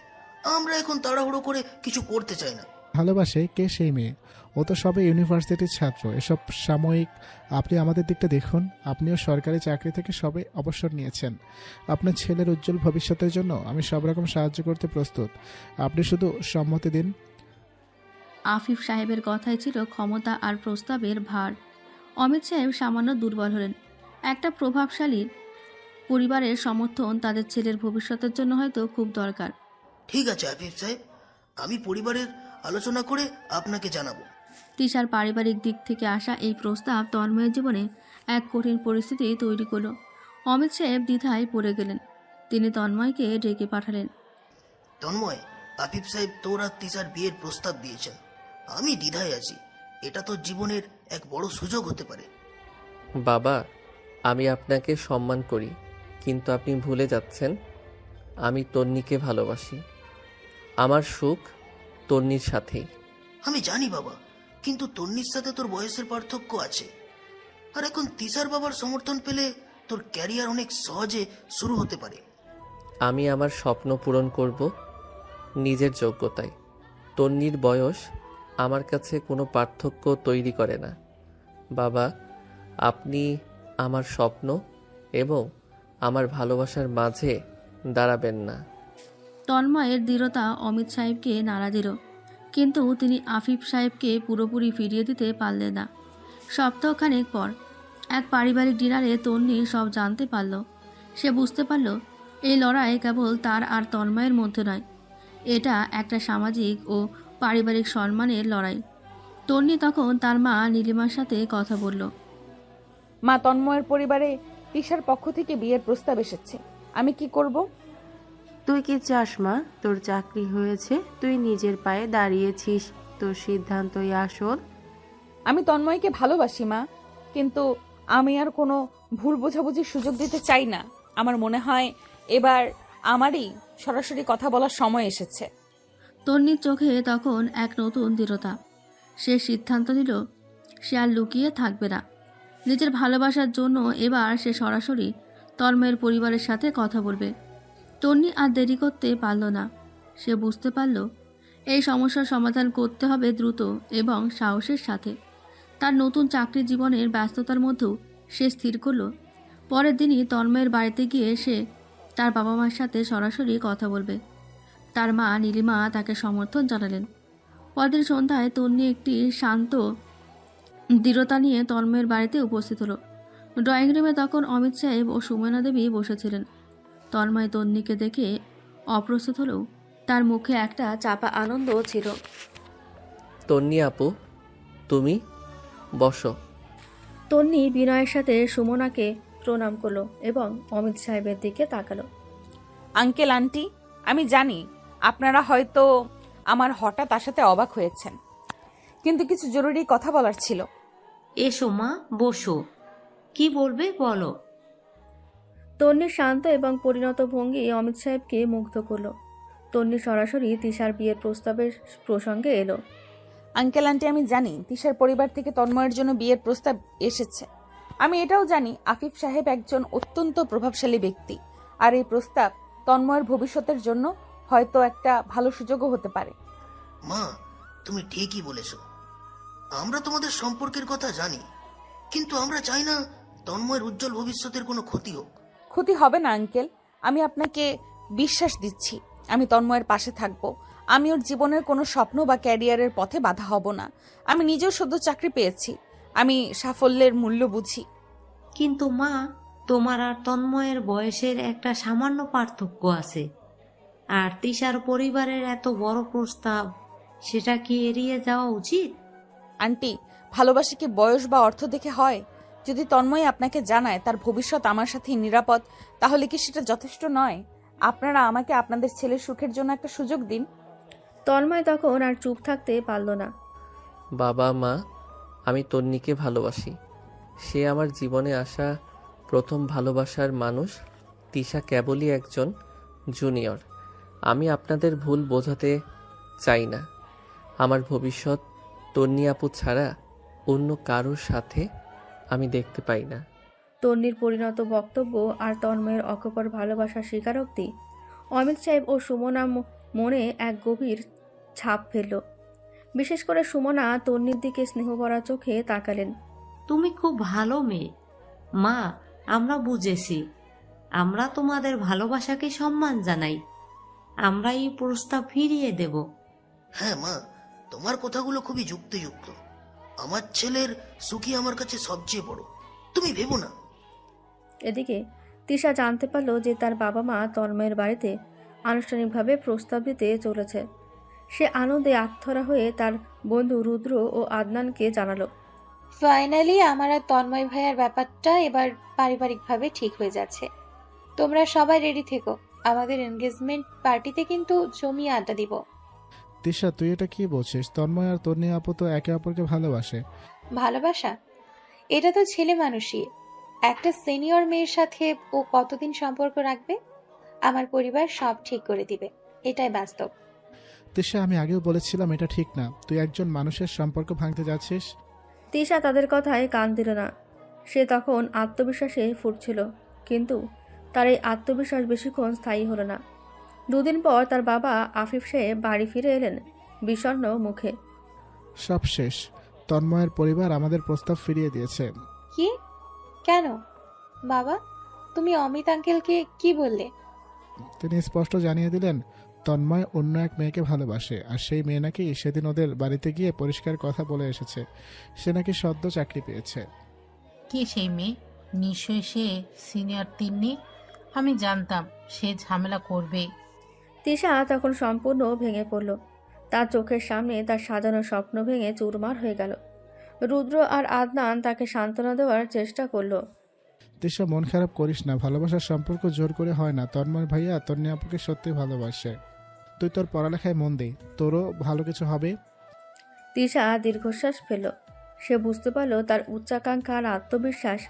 আমরা এখন তাড়াহুড়ো করে কিছু করতে চাই না। ভালোবাসে? কে সেই মেয়ে? ও তো সবে ইউনিভার্সিটির ছাত্র। এসব সাময়িক। আপনি আমাদের দিকটা দেখুন। আপনিও সরকারি চাকরি থেকে সবে অবসর নিয়েছেন। আপনার ছেলের উজ্জ্বল ভবিষ্যতের জন্য আমি সব রকম সাহায্য করতে প্রস্তুত। আপনি শুধু সম্মতি দিন। আফিফ সাহেবের কথাই ছিল ক্ষমতা আর প্রস্তাবের ভার। অমিত সাহেব সামান্য দুর্বল হলেন। একটা প্রভাবশালী পরিবারের সমর্থন তাদের ছেলের ভবিষ্যতের জন্য হয়তো খুব দরকার। ঠিক আছে আফিফ সাহেব, আমি পরিবারের আলোচনা করে আপনাকে জানাবো। তিশার পারিবারিক দিক থেকে আসা এই প্রস্তাব তন্ময়ের জীবনে এক কঠিন পরিস্থিতি তৈরি করলো। অমিত সাহেব দ্বিধায় পড়ে গেলেন। তিনি তন্ময়কে ডেকে পাঠালেন। তন্ময়, আফিফ সাহেব তোর আর তিশার বিয়ের প্রস্তাব দিয়েছেন। আমি দ্বিধায় আছি। এটা তোর জীবনের এক বড় সুযোগ হতে পারে। বাবা, আমি আপনাকে সম্মান করি, কিন্তু আপনি ভুলে যাচ্ছেন আমি তন্নিকে ভালোবাসি। আমার সুখ তন্নির সাথেই। আমি জানি বাবা, কিন্তু তন্নির সাথে তোর বয়সের পার্থক্য আছে। আর এখন তিশার বাবার সমর্থন পেলে তোর ক্যারিয়ার অনেক সহজে শুরু হতে পারে। আমি আমার স্বপ্ন পূরণ করব নিজের যোগ্যতায়। তন্নির বয়স আমার কাছে কোনো পার্থক্য তৈরি করে না। বাবা, আপনি আমার স্বপ্ন এবং আমার ভালোবাসার মাঝে দাঁড়াবেন না। তন্ময়ের দৃঢ়তা অমিত সাহেবকে নাড়া দিল, কিন্তু তিনি আফিফ সাহেবকে পুরোপুরি ফিরিয়ে দিতে পারলেন না। সপ্তাহখানেক পর এক পারিবারিক ডিনারে তন্নি সব জানতে পারল। সে বুঝতে পারল এই লড়াই কেবল তার আর তন্ময়ের মধ্যে নয়, এটা একটা সামাজিক ও পারিবারিক সম্মানের লড়াই। তন্নি তখন তার মা নীলিমার সাথে কথা বলল। মা, তন্ময়ের পরিবারে তিশার পক্ষ থেকে বিয়ের প্রস্তাব এসেছে। আমি কি করব? তুই কি চাস মা? তোর চাকরি হয়েছে, তুই নিজের পায়ে দাঁড়িয়েছিস, তোর সিদ্ধান্তই আসল। আমি তন্ময়কে ভালোবাসি মা, কিন্তু আমি আর কোনো ভুল বোঝাবুঝির সুযোগ দিতে চাই না। আমার মনে হয় এবার আমারই সরাসরি কথা বলার সময় এসেছে। তন্নির চোখে তখন এক নতুন দৃঢ়তা। সে সিদ্ধান্ত নিল সে আর লুকিয়ে থাকবে না। নিজের ভালোবাসার জন্য এবার সে সরাসরি তন্ময়ের পরিবারের সাথে কথা বলবে। তন্নি আর দেরি করতে পারল না। সে বুঝতে পারল এই সমস্যার সমাধান করতে হবে দ্রুত এবং সাহসের সাথে। তার নতুন চাকরি জীবনের ব্যস্ততার মধ্যেও সে স্থির করল পরের দিনই তন্ময়ের বাড়িতে গিয়ে সে তার বাবা মার সাথে সরাসরি কথা বলবে। তার মা নীলিমা তাকে সমর্থন জানালেন। পরদিন সন্ধ্যায় তন্নি একটি শান্ত দৃঢ়তা নিয়ে তন্ময়ের বাড়িতে উপস্থিত হলো। ড্রয়িং রুমে তখন অমিত সাহেব ও সুমনা দেবী বসেছিলেন। তন্ময় তন্নিকে দেখে অপ্রস্তুত হলেও তার মুখে একটা চাপা আনন্দ ছিল। তন্নি আপু, তুমি বসো। তন্নি বিনয়ের সাথে সুমনাকে প্রণাম করলো এবং অমিত সাহেবের দিকে তাকালো। আঙ্কেল, আন্টি, আমি জানি আপনারা হয়তো আমার হঠাৎ আসাতে অবাক হয়েছেন, কিন্তু কিছু জরুরি কথা বলার ছিল। এসো মা, বসো। কি বলবে বলো। তন্নির শান্ত এবং পরিণত ভঙ্গি অমিত সাহেবকে মুগ্ধ করলো। তন্নি সরাসরি তিশার বিয়ের প্রস্তাবের প্রসঙ্গে এলো। আঙ্কেল, আন্টি, আমি জানি তিশার পরিবার থেকে তন্ময়ের জন্য বিয়ের প্রস্তাব এসেছে। আমি এটাও জানি আফিফ সাহেব একজন অত্যন্ত প্রভাবশালী ব্যক্তি, আর এই প্রস্তাব তন্ময়ের ভবিষ্যতের জন্য হয়তো একটা ভালো সুযোগও হতে পারে। মা, তুমি ঠিকই বলেছ। আমরা তোমাদের সম্পর্কের কথা জানি, কিন্তু আমরা চাই না তন্ময়ের উজ্জ্বল ভবিষ্যতের কোনো ক্ষতি হোক। ক্ষতি হবে না আঙ্কেল, আমি আপনাকে বিশ্বাস দিচ্ছি। আমি তন্ময়ের পাশে থাকব। আমি ওর জীবনের কোনো স্বপ্ন বা ক্যারিয়ারের পথে বাধা হব না। আমি নিজেও সদ্য চাকরি পেয়েছি, আমি সাফল্যের মূল্য বুঝি। কিন্তু মা, তোমার আর তন্ময়ের বয়সের একটা সামান্য পার্থক্য আছে, আর তিশার পরিবারের এত বড় প্রস্তাব, সেটা কি এড়িয়ে যাওয়া উচিত? আন্টি, ভালোবাসা কি বয়স বা অর্থ দেখে হয়? যদি তন্ময় আপনাকে জানায় তার ভবিষ্যৎ আমার সাথেই নিরাপদ, তাহলে কি সেটা যথেষ্ট নয়? আপনারা আমাকে আপনাদের ছেলের সুখের জন্য একটা সুযোগ দিন। তন্ময় তখন আর চুপ থাকতে পারল না। বাবা মা, আমি তন্নিকে ভালোবাসি। সে আমার জীবনে আসা প্রথম ভালোবাসার মানুষ। তিশা কেবলই একজন জুনিয়র। আমি আপনাদের ভুল বোঝাতে চাই না। আমার ভবিষ্যৎ তন্নি আপু ছাড়া অন্য কারোর সাথে আমি দেখতে পাই না। তন্নির পরিণত বক্তব্য আর তন্ময়ের অকপর ভালোবাসার স্বীকারোক্তি অমিত সাহেব ও সুমনা মনে এক গভীর ছাপ ফেলল। বিশেষ করে সুমনা তন্নির দিকে স্নেহভরা চোখে তাকালেন। তুমি খুব ভালো মেয়ে মা, আমরা বুঝেছি। আমরা তোমাদের ভালোবাসাকে সম্মান জানাই। আমরা এই প্রস্তাব ফিরিয়ে দেব। হ্যাঁ মা, তোমার কথাগুলো খুবই যুক্তিযুক্ত। আমার ছেলের সুখী আমার কাছে সবচেয়ে বড়। তুমি ভেবো না। এদিকে তিশা জানতে পারল যে তার বাবা মা তন্ময়ের বাড়িতে আনুষ্ঠানিকভাবে প্রস্তাব দিতে চলেছে। সে আনন্দে আত্মহারা হয়ে তার বন্ধু রুদ্র ও আদনানকে জানালো। ফাইনালি আমার আর তন্ময় ভাইয়ার ব্যাপারটা এবার পারিবারিকভাবে ঠিক হয়ে যাচ্ছে। তোমরা সবাই রেডি থেকো, আমাদের এনগেজমেন্ট পার্টিতে কিন্তু জমিয়ে আড্ডা দিব। তিশা, তুই এটা কি বলছিস? তন্ময় আর তন্নি আপু তো একে অপরকে ভালোবাসে। ভালোবাসা? এটা তো ছেলে মানুষই। একটা সিনিয়র মেয়ের সাথে ও কতদিন সম্পর্ক রাখবে? আমার পরিবার সব ঠিক করে দিবে, এটাই বাস্তব। তিশা, আমি আগেও বলেছিলাম এটা ঠিক না। তুই একজন মানুষের সম্পর্ক ভাঙতে যাচ্ছিস। তিশা তাদের কথায় কান দিল না। সে তখন আত্মবিশ্বাসে ফুটছিল, কিন্তু তার এই আত্মবিশ্বাস বেশিক্ষণ স্থায়ী হলো না। দুদিন পর তার বাবা আফিফ সাহেব বাড়ি ফিরে এলেন বিষণ্ণ মুখে। সব শেষ। তন্ময়ের পরিবার আমাদের প্রস্তাব ফিরিয়ে দিয়েছে। কি? কেন বাবা? তুমি অমিত আঙ্কেলকে কি বললে? তিনি স্পষ্ট জানিয়ে দিলেন তন্ময় অন্য এক মেয়েকে ভালোবাসে, আর সেই মেয়ে নাকি সেদিন ওদের বাড়িতে গিয়ে পরিষ্কার কথা বলে এসেছে। সে নাকি সদ্য চাকরি পেয়েছে। কে সেই মেয়ে? নিশ্চয়ই সে সিনিয়র তিন্নি। আমি জানতাম সে ঝামেলা করবে। তিশা তখন সম্পূর্ণ ভেঙে পড়ল। তার চোখের সামনে তার সাজানো স্বপ্ন ভেঙে চুরমার হয়ে গেল। রুদ্র আর আদনান তাকে সান্ত্বনা দেওয়ার চেষ্টা করলো। তিশা, মন খারাপ করিস না। ভালোবাসার সম্পর্ক জোর করে হয় না। তন্ময় ভাইয়া তন্নি আপুকে সত্যি ভালোবাসে। তুই তোর পড়ালেখায় মন দে, তোরও ভালো কিছু হবে। তিশা দীর্ঘশ্বাস ফেলল। সে বুঝতে পারল তার উচ্চাকাঙ্ক্ষা আর আত্মবিশ্বাস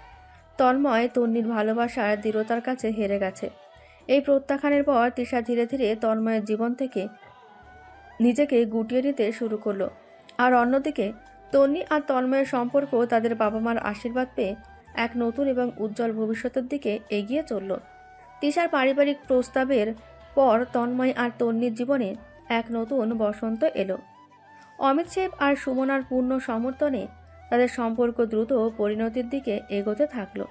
তন্ময় তন্নির ভালোবাসার দৃঢ়তার কাছে হেরে গেছে। এই প্রত্যাখ্যানের পর তিশা ধীরে ধীরে তন্ময়ের জীবন থেকে নিজেকে গুটিয়ে নিতে শুরু করলো। আর অন্যদিকে তন্নি আর তন্ময়ের সম্পর্ক তাদের বাবা মার আশীর্বাদ পেয়ে এক নতুন এবং উজ্জ্বল ভবিষ্যতের দিকে এগিয়ে চলল। তিশার পারিবারিক প্রস্তাবের পর তন্ময় আর তন্নির জীবনে এক নতুন বসন্ত এলো। অমিত সাহেব আর সুমনার পূর্ণ সমর্থনে তাদের সম্পর্ক দ্রুত পরিণতির দিকে এগোতে থাকলো।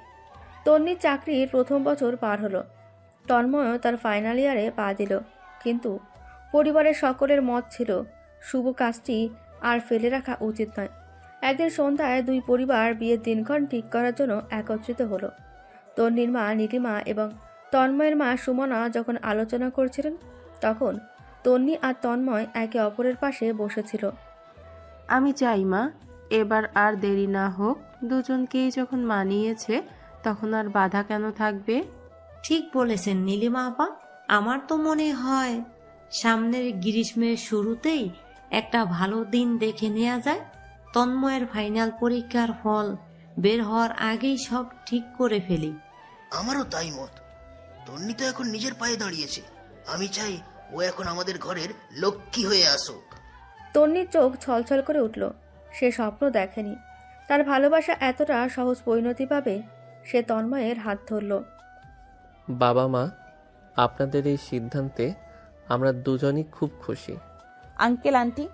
তন্নির চাকরির প্রথম বছর পার হলো। তন্ময়ও তার ফাইনাল ইয়ারে পা দিল, কিন্তু পরিবারের সকলের মত ছিল শুভ কাজটি আর ফেলে রাখা উচিত নয়। একদিন সন্ধ্যায় দুই পরিবার বিয়ের দিনক্ষণ ঠিক করার জন্য একত্রিত হলো। তন্নির মা নীলিমা এবং তন্ময়ের মা সুমনা যখন আলোচনা করছিলেন, তখন তন্নি আর তন্ময় একে অপরের পাশে বসেছিল। আমি চাই মা, এবার আর দেরি না হোক। দুজনকেই যখন মানিয়েছে তখন আর বাধা কেন থাকবে? ঠিক বলেছেন নীলিমা আপা। আমার তো মনে হয় সামনের গ্রীষ্মের শুরুতেই একটা ভালো দিন দেখে নেওয়া যায়। তন্ময়ের ফাইনাল পরীক্ষার ফল বের হওয়ার আগেই সব ঠিক করে ফেলি। আমারও তাই মত। তন্নি তো এখন নিজের পায়ে দাঁড়িয়েছে। আমি চাই ও এখন আমাদের ঘরের লক্ষ্মী হয়ে আসুক। তন্নির চোখ ছলছল করে উঠল। সে স্বপ্ন দেখেনি তার ভালোবাসা এতটা সহজ পরিণতি পাবে। সে তন্ময়ের হাত ধরল। বাবা মা, আপনাদের এই সিদ্ধান্তে আমরা দুজনই খুব খুশি। আঙ্কেল আন্টি,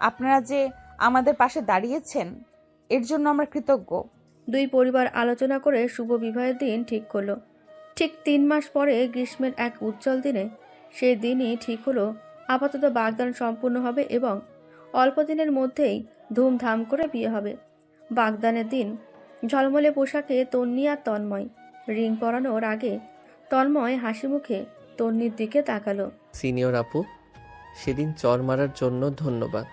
আপনারা যে আমাদের পাশে দাঁড়িয়েছেন এর জন্য আমরা কৃতজ্ঞ। দুই পরিবার আলোচনা করে শুভ বিবাহের দিন ঠিক করলো। ঠিক 3 মাস পরে গ্রীষ্মের এক উজ্জ্বল দিনে সেই দিনই ঠিক হলো আপাতত বাগদান সম্পূর্ণ হবে এবং অল্প দিনের মধ্যেই ধুমধাম করে বিয়ে হবে। বাগদানের দিন ঝলমলে পোশাকে তন্নি আর তন্ময়। রিং পরানোর আগে তন্ময় হাসি মুখে তন্নির দিকে তাকালো। সিনিয়র আপু, সেদিন চর মারার জন্য ধন্যবাদ।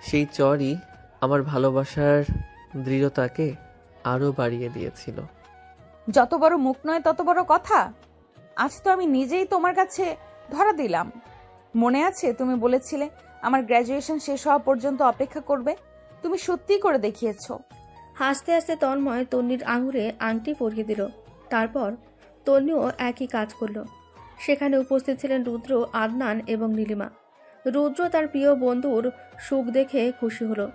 সেই চরই আমার ভালোবাসার দৃঢ়তাকে আরও বাড়িয়ে দিয়েছিল। যত বড় মুখ নয় তত বড় কথা। আজ তো আমি নিজেই তোমার কাছে ধরা দিলাম। মনে আছে তুমি বলেছিলে আমার গ্র্যাজুয়েশন শেষ হওয়া পর্যন্ত অপেক্ষা করবে? তুমি সত্যিই করে দেখিয়েছো। হাসতে হাসতে তন্ময় তন্নির আঙুলে আংটি পরিয়ে দিল। তারপর তন্নিও একই কাজ করলো। সেখানে উপস্থিত ছিলেন রুদ্র, আদনান এবং নীলিমা। রুদ্র তার প্রিয় বন্ধুর সুখ দেখে খুশি হলো।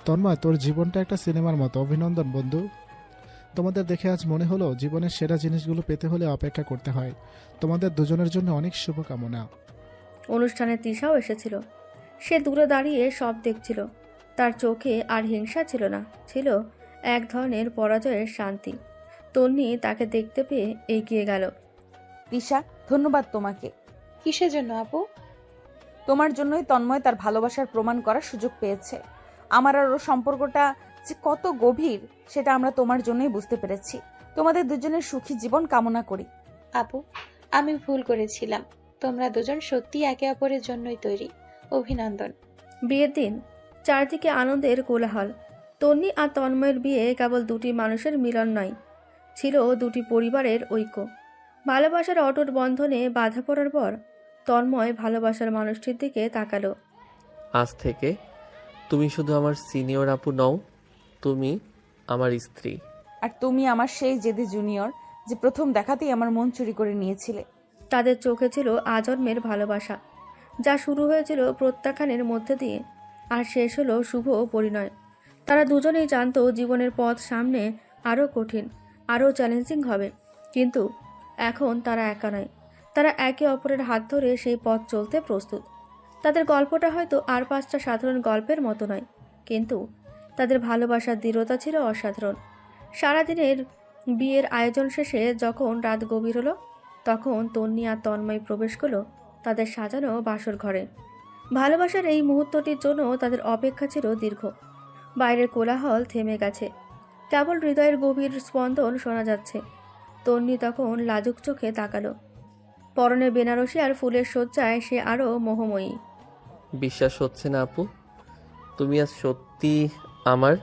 তন্ময়, তোর জীবনটা একটা সিনেমার মতো। অভিনন্দন বন্ধু। তোমাদের দেখে আজ মনে হলো জীবনের সেরা জিনিসগুলো পেতে হলে অপেক্ষা করতে হয়। তোমাদের দুজনের জন্য অনেক শুভকামনা। অনুষ্ঠানে তৃষাও এসেছিল। সে দূরে দাঁড়িয়ে সব দেখছিল। তার চোখে আর হিংসা ছিল না, ছিল এক ধরনের পরাজয়ের শান্তি। তন্নি তাকে দেখতে পেয়ে এগিয়ে গেল। তিশা, ধন্যবাদ তোমাকে। কিসের জন্য আপু? তোমার জন্যই তন্ময় তার ভালোবাসার প্রমাণ করার সুযোগ পেয়েছে। আমার আর ওর সম্পর্কটা যে কত গভীর সেটা আমরা তোমার জন্যই বুঝতে পেরেছি। তোমাদের দুজনের সুখী জীবন কামনা করি। আপু, আমি ভুল করেছিলাম। তোমরা দুজন সত্যি একে অপরের জন্যই তৈরি। অভিনন্দন। বিয়ের দিন চারদিকে আনন্দের কোলাহল। তন্নি আর তন্ময়ের বিয়ে কেবল দুটি মানুষের মিলন নয়, ছিল দুটি পরিবারের ঐক্য। ভালোবাসার অটুট বন্ধনে বাধা পড়ার পর তন্ময় ভালোবাসার মানুষটির দিকে তাকালো। আজ থেকে তুমি শুধু আমার সিনিয়র আপু নও, তুমি আমার স্ত্রী। আর তুমি আমার সেই জেদি জুনিয়র যে প্রথম দেখাতেই আমার মন চুরি করে নিয়েছিলে। তাদের চোখে ছিল আজন্মের ভালোবাসা, যা শুরু হয়েছিল প্রত্যাখ্যানের মধ্যে দিয়ে আর শেষ হলো শুভ পরিণয়। তারা দুজনেই জানতো জীবনের পথ সামনে আরও কঠিন, আরও চ্যালেঞ্জিং হবে, কিন্তু এখন তারা একা নয়। তারা একে অপরের হাত ধরে সেই পথ চলতে প্রস্তুত। তাদের গল্পটা হয়তো আর 5টা সাধারণ গল্পের মতো নয়, কিন্তু তাদের ভালোবাসার দৃঢ়তা ছিল অসাধারণ। সারাদিনের বিয়ের আয়োজন শেষে যখন রাত গভীর হলো, তখন তন্নি আর তন্ময় প্রবেশ করলো তাদের সাজানো বাসর ঘরে। ভালোবাসার এই মুহূর্তটির জন্য তাদের অপেক্ষা ছিল দীর্ঘ। বাইরের কোলাহল থেমে গেছে, কেবল হৃদয়ের গভীর স্পন্দন শোনা যাচ্ছে। তন্নি তখন লাজুক চোখে তাকালো। পরনে বেনারসি আর ফুলের সজ্জায় সে আরও মোহময়ী। বিশ্বাস হচ্ছে না আপু, তুমি আজ সত্যি আমার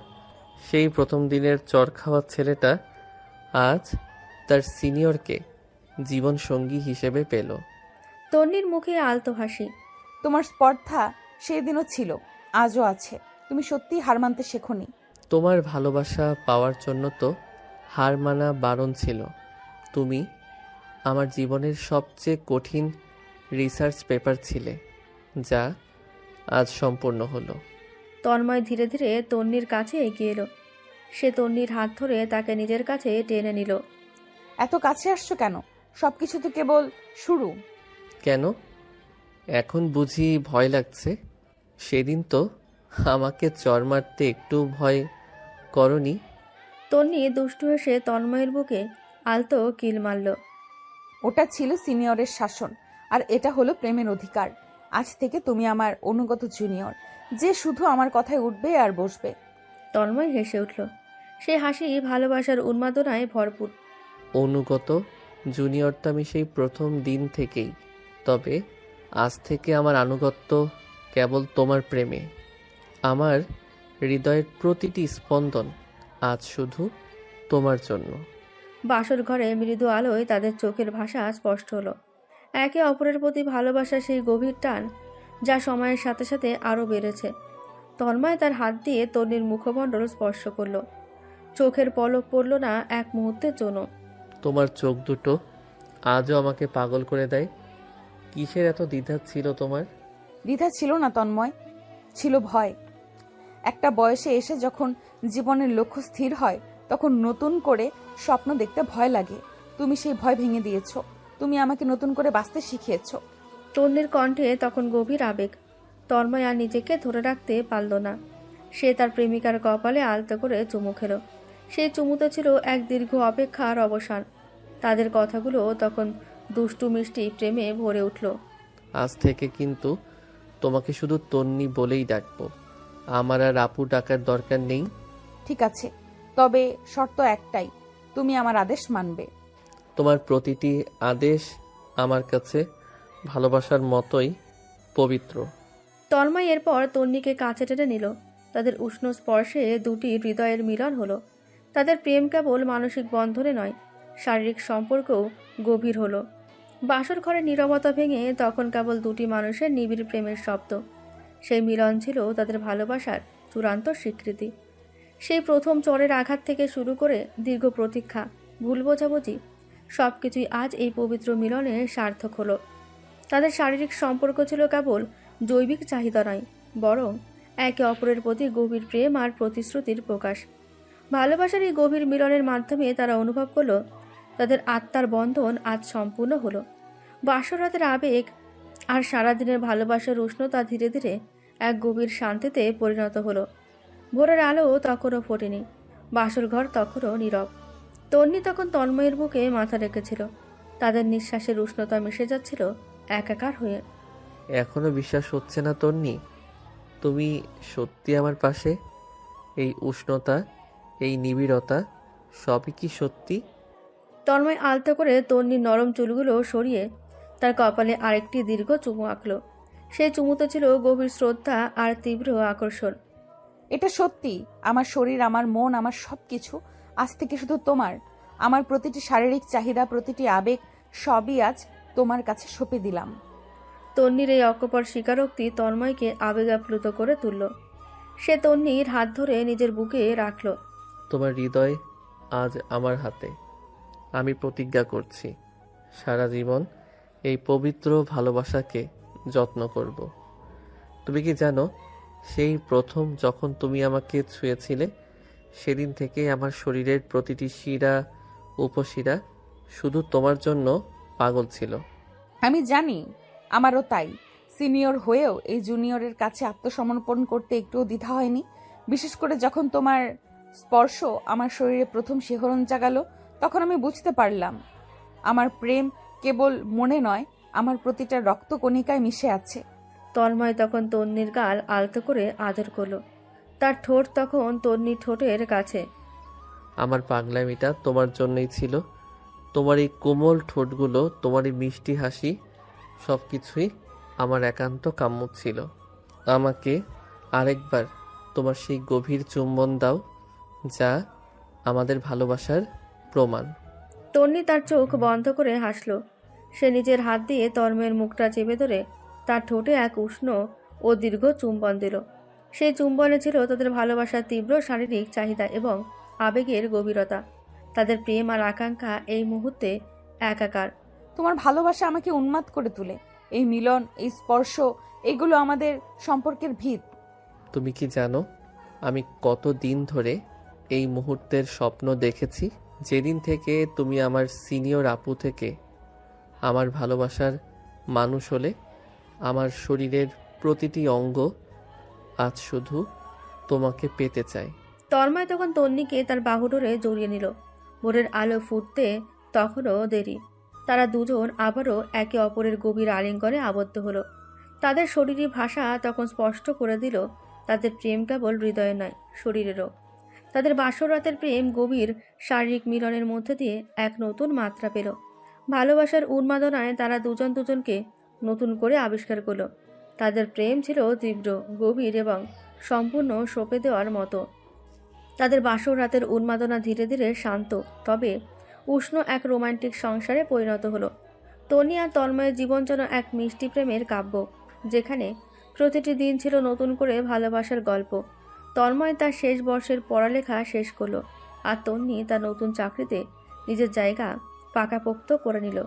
সেই প্রথম দিনের চর খাওয়া ছেলেটা আজ তার সিনিয়রকে জীবন সঙ্গী হিসেবে পেল। তন্নির মুখে আলতো হাসি। তোমার স্পর্ধা সেই দিনও ছিল, আজও আছে। তুমি সত্যিই হার মানতে শেখোনি। তোমার ভালোবাসা পাওয়ার জন্য তো হার মানা বারণ ছিল। তুমি আমার জীবনের সবচেয়ে কঠিন রিসার্চ পেপার ছিলে, যা আজ সম্পূর্ণ হলো। তন্ময় ধীরে ধীরে তন্নির কাছে এগিয়ে এলো। সে তন্নির হাত ধরে তাকে নিজের কাছে টেনে নিল। এত কাছে আসছো কেন? সবকিছু তো কেবল শুরু। কেন এখন বুঝি ভয় লাগছে? সেদিন তো আমাকে চর মারতে একটু ভয় করনি। তন্নি দুষ্টু হেসে তন্ময়ের বুকে আলতো কিল মারল। ওটা ছিল সিনিয়রের শাসন, আর এটা হলো প্রেমের অধিকার। আজ থেকে তুমি আমার অনুগত জুনিয়র, যে শুধু আমার কথায় উঠবে আর বসবে। তন্ময় হেসে উঠল। সে হাসি ভালোবাসার উন্মাদনায় ভরপুর। অনুগত জুনিয়র তো আমি সেই প্রথম দিন থেকেই, তবে আজ থেকে আমার আনুগত্য কেবল তোমার প্রেমে। আমার হৃদয়ের প্রতিটি স্পন্দন আজ শুধু তোমার জন্য। বাসর ঘরে মৃদু আলোয় তাদের চোখের ভাষা স্পষ্ট হলো। একে অপরের প্রতি ভালোবাসার সেই গভীর টান, যা সময়ের সাথে সাথে আরও বেড়েছে। তন্ময় তার হাত দিয়ে তন্নির মুখমণ্ডল স্পর্শ করল। চোখের পলক পড়ল না এক মুহূর্তের জন্য। তোমার চোখ দুটো আজও আমাকে পাগল করে দেয়। কিসের এত দ্বিধা ছিল তোমার? দ্বিধা ছিল না তন্ময়, ছিল ভয়। একটা বয়সে এসে যখন জীবনের লক্ষ্য স্থির হয়, তখন নতুন করে স্বপ্ন দেখতে ভয় লাগে। তুমি সেই ভয় ভেঙে দিয়েছ। তুমি আমাকে নতুন করে বাঁচতে শিখিয়েছ। তন্নির কণ্ঠে তখন গভীর আবেগ। তন্ময় আর নিজেকে ধরে রাখতে পারল না। সে তার প্রেমিকার কপালে আলতো করে চুমু খেল। সেই চুমুতে ছিল এক দীর্ঘ অপেক্ষার অবসান। তাদের কথাগুলো তখন দুষ্টু মিষ্টি প্রেমে ভরে উঠল। আজ থেকে কিন্তু তোমাকে শুধু তন্নি বলেই ডাকবো। আমার আর আপু ডাকার দরকার নেই। ঠিক আছে, তবে শর্ত একটাই, তুমি আমার আদেশ মানবে। তোমার প্রতিটি আদেশ আমার কাছে ভালোবাসার মতোই পবিত্র। তন্ময় এরপর তন্নিকে কাছে টেনে নিল। তাদের উষ্ণ স্পর্শে দুটি হৃদয়ের মিলন হলো। তাদের প্রেম কেবল মানসিক বন্ধনে নয়, শারীরিক সম্পর্কও গভীর হলো। বাসর ঘরে নীরবতা ভেঙে তখন কেবল দুটি মানুষের নিবিড় প্রেমের শব্দ। সেই মিলন ছিল তাদের ভালোবাসার চূড়ান্ত স্বীকৃতি। সেই প্রথম চরের আঘাত থেকে শুরু করে দীর্ঘ প্রতীক্ষা, ভুল বোঝাবুঝি, সব কিছুই আজ এই পবিত্র মিলনে সার্থক হলো। তাদের শারীরিক সম্পর্ক ছিল কেবল জৈবিক চাহিদা নয়, বরং একে অপরের প্রতি গভীর প্রেম আর প্রতিশ্রুতির প্রকাশ। ভালোবাসার এই গভীর মিলনের মাধ্যমে তারা অনুভব করল তাদের আত্মার বন্ধন আজ সম্পূর্ণ হলো। বাসরাতের আবেগ আর সারাদিনের ভালোবাসার উষ্ণতা ধীরে ধীরে এক গভীর শান্তিতে পরিণত হলো। ভোরের আলো তখনও ফোটেনি, বাসর ঘর তখনও নীরব। তন্নি তখন তন্ময়ের বুকে মাথা রেখেছিল। তাদের নিঃশ্বাসের উষ্ণতা মিশে যাচ্ছিল একাকার হয়ে। এখনো বিশ্বাস হচ্ছে না তন্নি, তুমি সত্যি আমার পাশে? এই উষ্ণতা, এই নিবিড়তা, সবই কি সত্যি? তন্ময় আলতো করে তন্নির নরম চুলগুলো সরিয়ে তার কপালে আরেকটি দীর্ঘ চুমু আঁকল। সেই চুমুতে ছিল গভীর শ্রদ্ধা আর তীব্র আকর্ষণ। এটা সত্যি, আমার শরীর, আমার মন, আমার সবকিছু আজ থেকে শুধু তোমার। আমার প্রতিটি শারীরিক চাহিদা, প্রতিটি আবেগ, সবই আজ তোমার কাছে সঁপে দিলাম। তন্নির এই অকপট স্বীকারোক্তি তন্ময়কে আবেগাপ্লুত করে তুলল। সে তন্নির হাত ধরে নিজের বুকে রাখল। তোমার হৃদয় আজ আমার হাতে। আমি প্রতিজ্ঞা করছি সারা জীবন এই পবিত্র ভালোবাসাকে যত্ন করব। তুমি কি জানো, সেই প্রথম যখন তুমি আমাকে ছুঁয়েছিলে সেদিন থেকে আমার শরীরের প্রতিটি শিরা উপশিরা শুধু তোমার জন্য পাগল ছিল। আমি জানি, আমারও তাই। সিনিয়র হয়েও এই জুনিয়রের কাছে আত্মসমর্পণ করতে একটুও দ্বিধা হয়নি। বিশেষ করে যখন তোমার স্পর্শ আমার শরীরে প্রথম শিহরণ জাগালো, তখন আমি বুঝতে পারলাম আমার প্রেম কেবল মনে নয়, আমার প্রতিটা রক্তকণিকায় মিশে আছে। তন্ময় তখন তন্নির গাল আলতো করে আদর করল। তার ঠোঁট তখন তন্নির ঠোঁটের কাছে। আমার পাগলামিটা তোমার জন্যই ছিল। তোমার এই কোমল ঠোঁটগুলো, তোমার এই মিষ্টি হাসি, সব কিছুই আমার একান্ত কাম্য ছিল। আমাকে আরেকবার তোমার সেই গভীর চুম্বন দাও, যা আমাদের ভালোবাসার প্রমাণ। তন্নি তার চোখ বন্ধ করে হাসল। সে নিজের হাত দিয়ে তন্ময়ের মুখটা চেপে ধরে তার ঠোঁটে এক উষ্ণ ও দীর্ঘ চুম্বন দিল। সেই চুম্বনে ছিল তাদের ভালোবাসার তীব্র শারীরিক চাহিদা এবং আবেগের গভীরতা। তাদের প্রেম আর আকাঙ্ক্ষা এই মুহূর্তে একাকার। তোমার ভালোবাসা আমাকে উন্মাদ করে তোলে। এই মিলন, এই স্পর্শ, এগুলো আমাদের সম্পর্কের ভিত। তুমি কি জানো আমি কত দিন ধরে এই মুহূর্তের স্বপ্ন দেখেছি? যেদিন থেকে তুমি আমার সিনিয়র আপু থেকে আমার ভালোবাসার মানুষ হলে, আমার শরীরের প্রতিটি অঙ্গ আজ শুধু তোমাকে পেতে চায়। তন্ময় তখন তন্নিকে তার বাহুডোরে জড়িয়ে নিল। ভোরের আলো ফুটতে তখনও দেরি। তারা দুজন আবারও একে অপরের গভীর আলিঙ্গনে আবদ্ধ হলো। তাদের শরীরী ভাষা তখন স্পষ্ট করে দিল তাদের প্রেম কেবল হৃদয়ে নয়, শরীরেরও। তাদের বাসরাতের প্রেম গভীর শারীরিক মিলনের মধ্যে দিয়ে এক নতুন মাত্রা পেল। ভালোবাসার উন্মাদনায় তারা দুজন দুজনকে নতুন করে আবিষ্কার করল। তাদের প্রেম ছিল তীব্র, গভীর এবং সম্পূর্ণ সঁপে দেওয়ার মতো। তাদের বাসর রাতের উন্মাদনা ধীরে ধীরে শান্ত, তবে উষ্ণ এক রোমান্টিক সংসারে পরিণত হলো। তনি আর তন্ময়ের জীবন যেন এক মিষ্টি প্রেমের কাব্য, যেখানে প্রতিটি দিন ছিল নতুন করে ভালোবাসার গল্প। তন্ময় তার শেষ বর্ষের পড়ালেখা শেষ করলো, আর তন্নি তার নতুন চাকরিতে নিজের জায়গা পাকাপোক্ত করে নিল।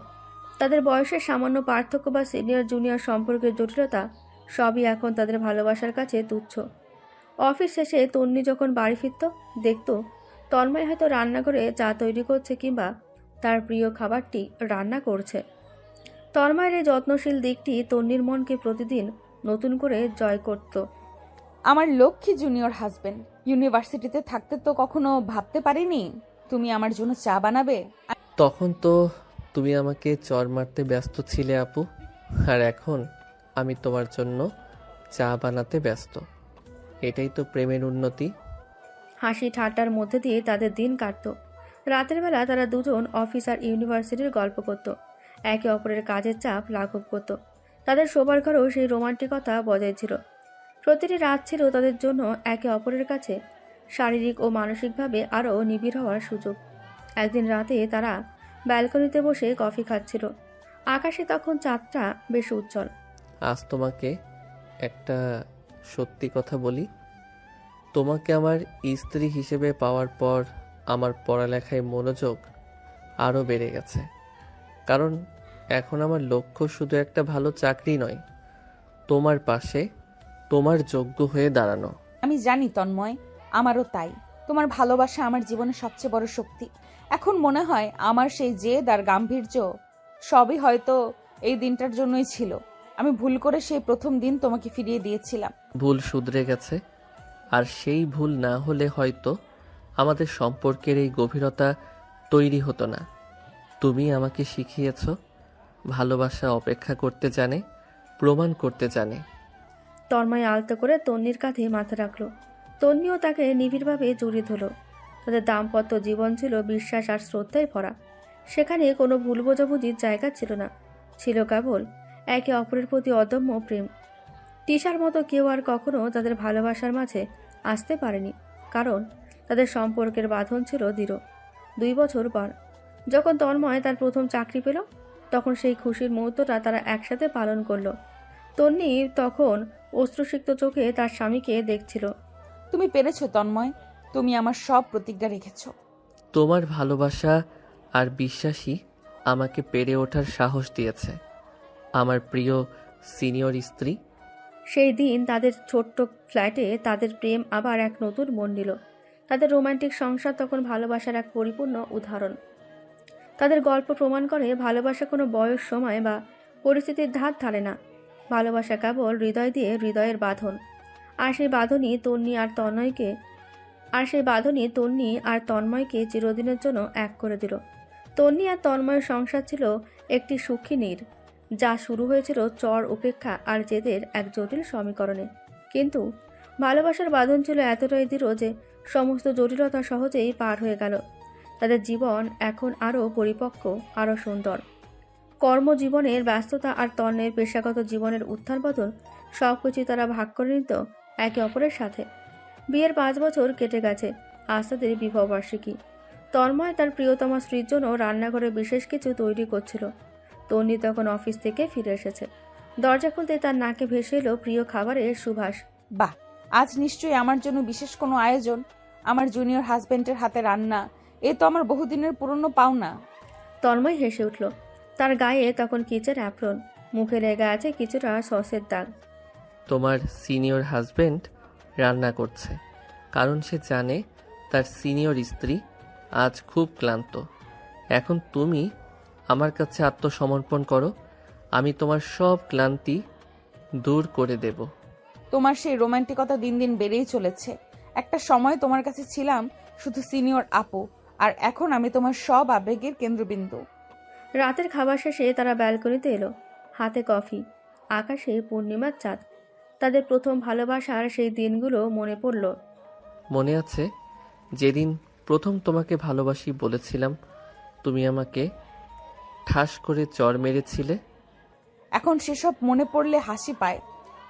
তাদের বয়সের সামান্য পার্থক্য বা সিনিয়র জুনিয়র সম্পর্কের জটিলতা সবই এখন তাদের ভালোবাসার কাছে তুচ্ছ। অফিস শেষে তন্নি যখন বাড়ি ফিরত, দেখত তন্ময় হয়তো রান্নাঘরে চা তৈরি করছে কিংবা তার প্রিয় খাবারটি রান্না করছে। তন্ময়ের এই যত্নশীল দিকটি তন্নির মনকে প্রতিদিন নতুন করে জয় করত। আমার লক্ষ্মী জুনিয়র হাজবেন্ড। ইউনিভার্সিটিতে থাকতে তো কখনো ভাবতে পারিনি তুমি আমার জন্য চা বানাবে। তখন তো তুমি আমাকে চর মারতে ব্যস্ত ছিলে আপু, আর এখন আমি তোমার জন্য চা বানাতে ব্যস্ত। এটাই তো প্রেমের উন্নতি। হাসি ঠাট্টার মধ্যে দিয়ে তাদের দিন কাটত। রাতের বেলা তারা দুজন অফিস আর ইউনিভার্সিটির গল্প করত, একে অপরের কাজের চাপ লাঘব করত। তাদের শোবার ঘরেও সেই রোমান্টিকতা বজায় ছিল। প্রতিটি রাত ছিল তাদের জন্য একে অপরের কাছে শারীরিক ও মানসিকভাবে আরও নিবিড় হওয়ার সুযোগ। একদিন রাতে তারা ব্যালকনিতে বসে কফি খাচ্ছিল। আকাশে তখন চাঁদটা বেশ উজ্জ্বল। আজ তোমাকে একটা সত্যি কথা বলি, তোমাকে আমার স্ত্রী হিসেবে পাওয়ার পর আমার পড়ালেখায় মনোযোগ আরও বেড়ে গেছে। কারণ এখন আমার লক্ষ্য শুধু একটা ভালো চাকরি নয়, তোমার পাশে তোমার যোগ্য হয়ে দাঁড়ানো। আমি জানি তন্ময়, আমারও তাই। তোমার ভালোবাসা আমার জীবনের সবচেয়ে বড় শক্তি। এখন মনে হয় আমার সেই জেদ আর গাম্ভীর্য সবই হয়তো এই দিনটার জন্যই ছিল। আমি ভুল করে সেই প্রথম দিন তোমাকে ফিরিয়ে দিয়েছিলাম। ভুল শুধরে গেছে, আর সেই ভুল না হলে হয়তো আমাদের সম্পর্কের এই গভীরতা তৈরি হতো না। তুমি আমাকে শিখিয়েছ ভালোবাসা অপেক্ষা করতে জানে, প্রমাণ করতে জানে। তন্ময় আলতো করে তন্নির কাঁধে মাথা রাখল। তন্নিও তাকে নিবিড়ভাবে জড়িয়ে ধরল। তাদের দাম্পত্য জীবন ছিল বিশ্বাস আর শ্রদ্ধায় ভরা। সেখানে কোনো ভুল বোঝাবুঝির জায়গা ছিল না, ছিল কেবল একে অপরের প্রতি অদম্য প্রেম। তিশার মতো কেউ আর কখনো তাদের ভালোবাসার মাঝে আসতে পারেনি, কারণ তাদের সম্পর্কের বাঁধন ছিল দৃঢ়। 2 বছর পর যখন তন্ময় তার প্রথম চাকরি পেল, তখন সেই খুশির মুহূর্তটা তারা একসাথে পালন করলো। তন্নি তখন অশ্রুসিক্ত চোখে তার স্বামীকে দেখছিল। তুমি পেরেছো তন্ময়, তুমি আমার সব প্রতিজ্ঞা রেখেছো। তোমার ভালোবাসা আর বিশ্বাসই আমাকে পেরে ওঠার সাহস দিয়েছে, আমার প্রিয় সিনিয়র স্ত্রী। সেই দিন তাদের ছোট্ট ফ্ল্যাটে তাদের প্রেম আবার এক নতুন মন নিল। তাদের রোমান্টিক সংসার তখন ভালোবাসার এক পরিপূর্ণ উদাহরণ। তাদের গল্প প্রমাণ করে ভালোবাসা কোনো বয়স, সময় বা পরিস্থিতির ধার ধারে না। ভালোবাসা কেবল হৃদয় দিয়ে হৃদয়ের বাঁধন। আর সেই বাঁধনই তন্নি আর তন্ময়কে চিরদিনের জন্য এক করে দিল। তন্নি আর তন্ময়ের সংসার ছিল একটি সুখী নীড়, যা শুরু হয়েছিল চর, উপেক্ষা আর জেদের এক জটিল সমীকরণে। কিন্তু ভালোবাসার বাঁধন ছিল এতটাই দৃঢ় যে সমস্ত জটিলতা সহজেই পার হয়ে গেল। তাদের জীবন এখন আরও পরিপক্ক, আরও সুন্দর। কর্মজীবনের ব্যস্ততা আর তন্ময়ের পেশাগত জীবনের উত্থান পতন সবকিছু তারা ভাগ করে নিত একে অপরের সাথে। বিয়ের 5 বছর কেটে গেছে, আজ তাদের বিবাহবার্ষিকী। তন্ময় তার প্রিয়তমা স্ত্রীর জন্য রান্নাঘরে বিশেষ কিছু তৈরি করছিল। তন্নি তখন অফিস থেকে ফিরে এসেছে। দরজা খুলতে তার নাকে ভেসে এলো প্রিয় খাবারের সুবাস। বাহ, আজ নিশ্চয়ই আমার জন্য বিশেষ কোনো আয়োজন। আমার জুনিয়র হাজবেন্ডের হাতে রান্না, এ তো আমার বহুদিনের পুরনো পাওনা। তন্ময় হেসে উঠল। তার গায়ে তখন কিচেন অ্যাপ্রন, মুখে লেগে আছে কিছুটা সসের দাগ। তোমার সিনিয়র হাজবেন্ড রান্না করছে, কারণ সে জানে তার সিনিয়র স্ত্রী আজ খুব ক্লান্ত। এখন তুমি আমার কাছে আত্মসমর্পণ করো, আমি তোমার সব ক্লান্তি দূর করে দেব। তোমার সেই রোমান্টিকতা দিন দিন বেড়েই চলেছে। একটা সময় তোমার কাছে ছিলাম শুধু সিনিয়র আপু, আর এখন আমি তোমার সব আবেগের কেন্দ্রবিন্দু। রাতের খাবার শেষে তারা ব্যালকনিতে এলো, হাতে কফি, আকাশে পূর্ণিমার চাঁদ। তাদের প্রথম ভালোবাসার সেই দিনগুলো মনে পড়ল। মনে আছে যেদিন প্রথম তোমাকে ভালোবাসি বলেছিলাম, তুমি আমাকে ঠাস করে চড় মেরেছিলে? এখন সেসব মনে পড়লে হাসি পায়।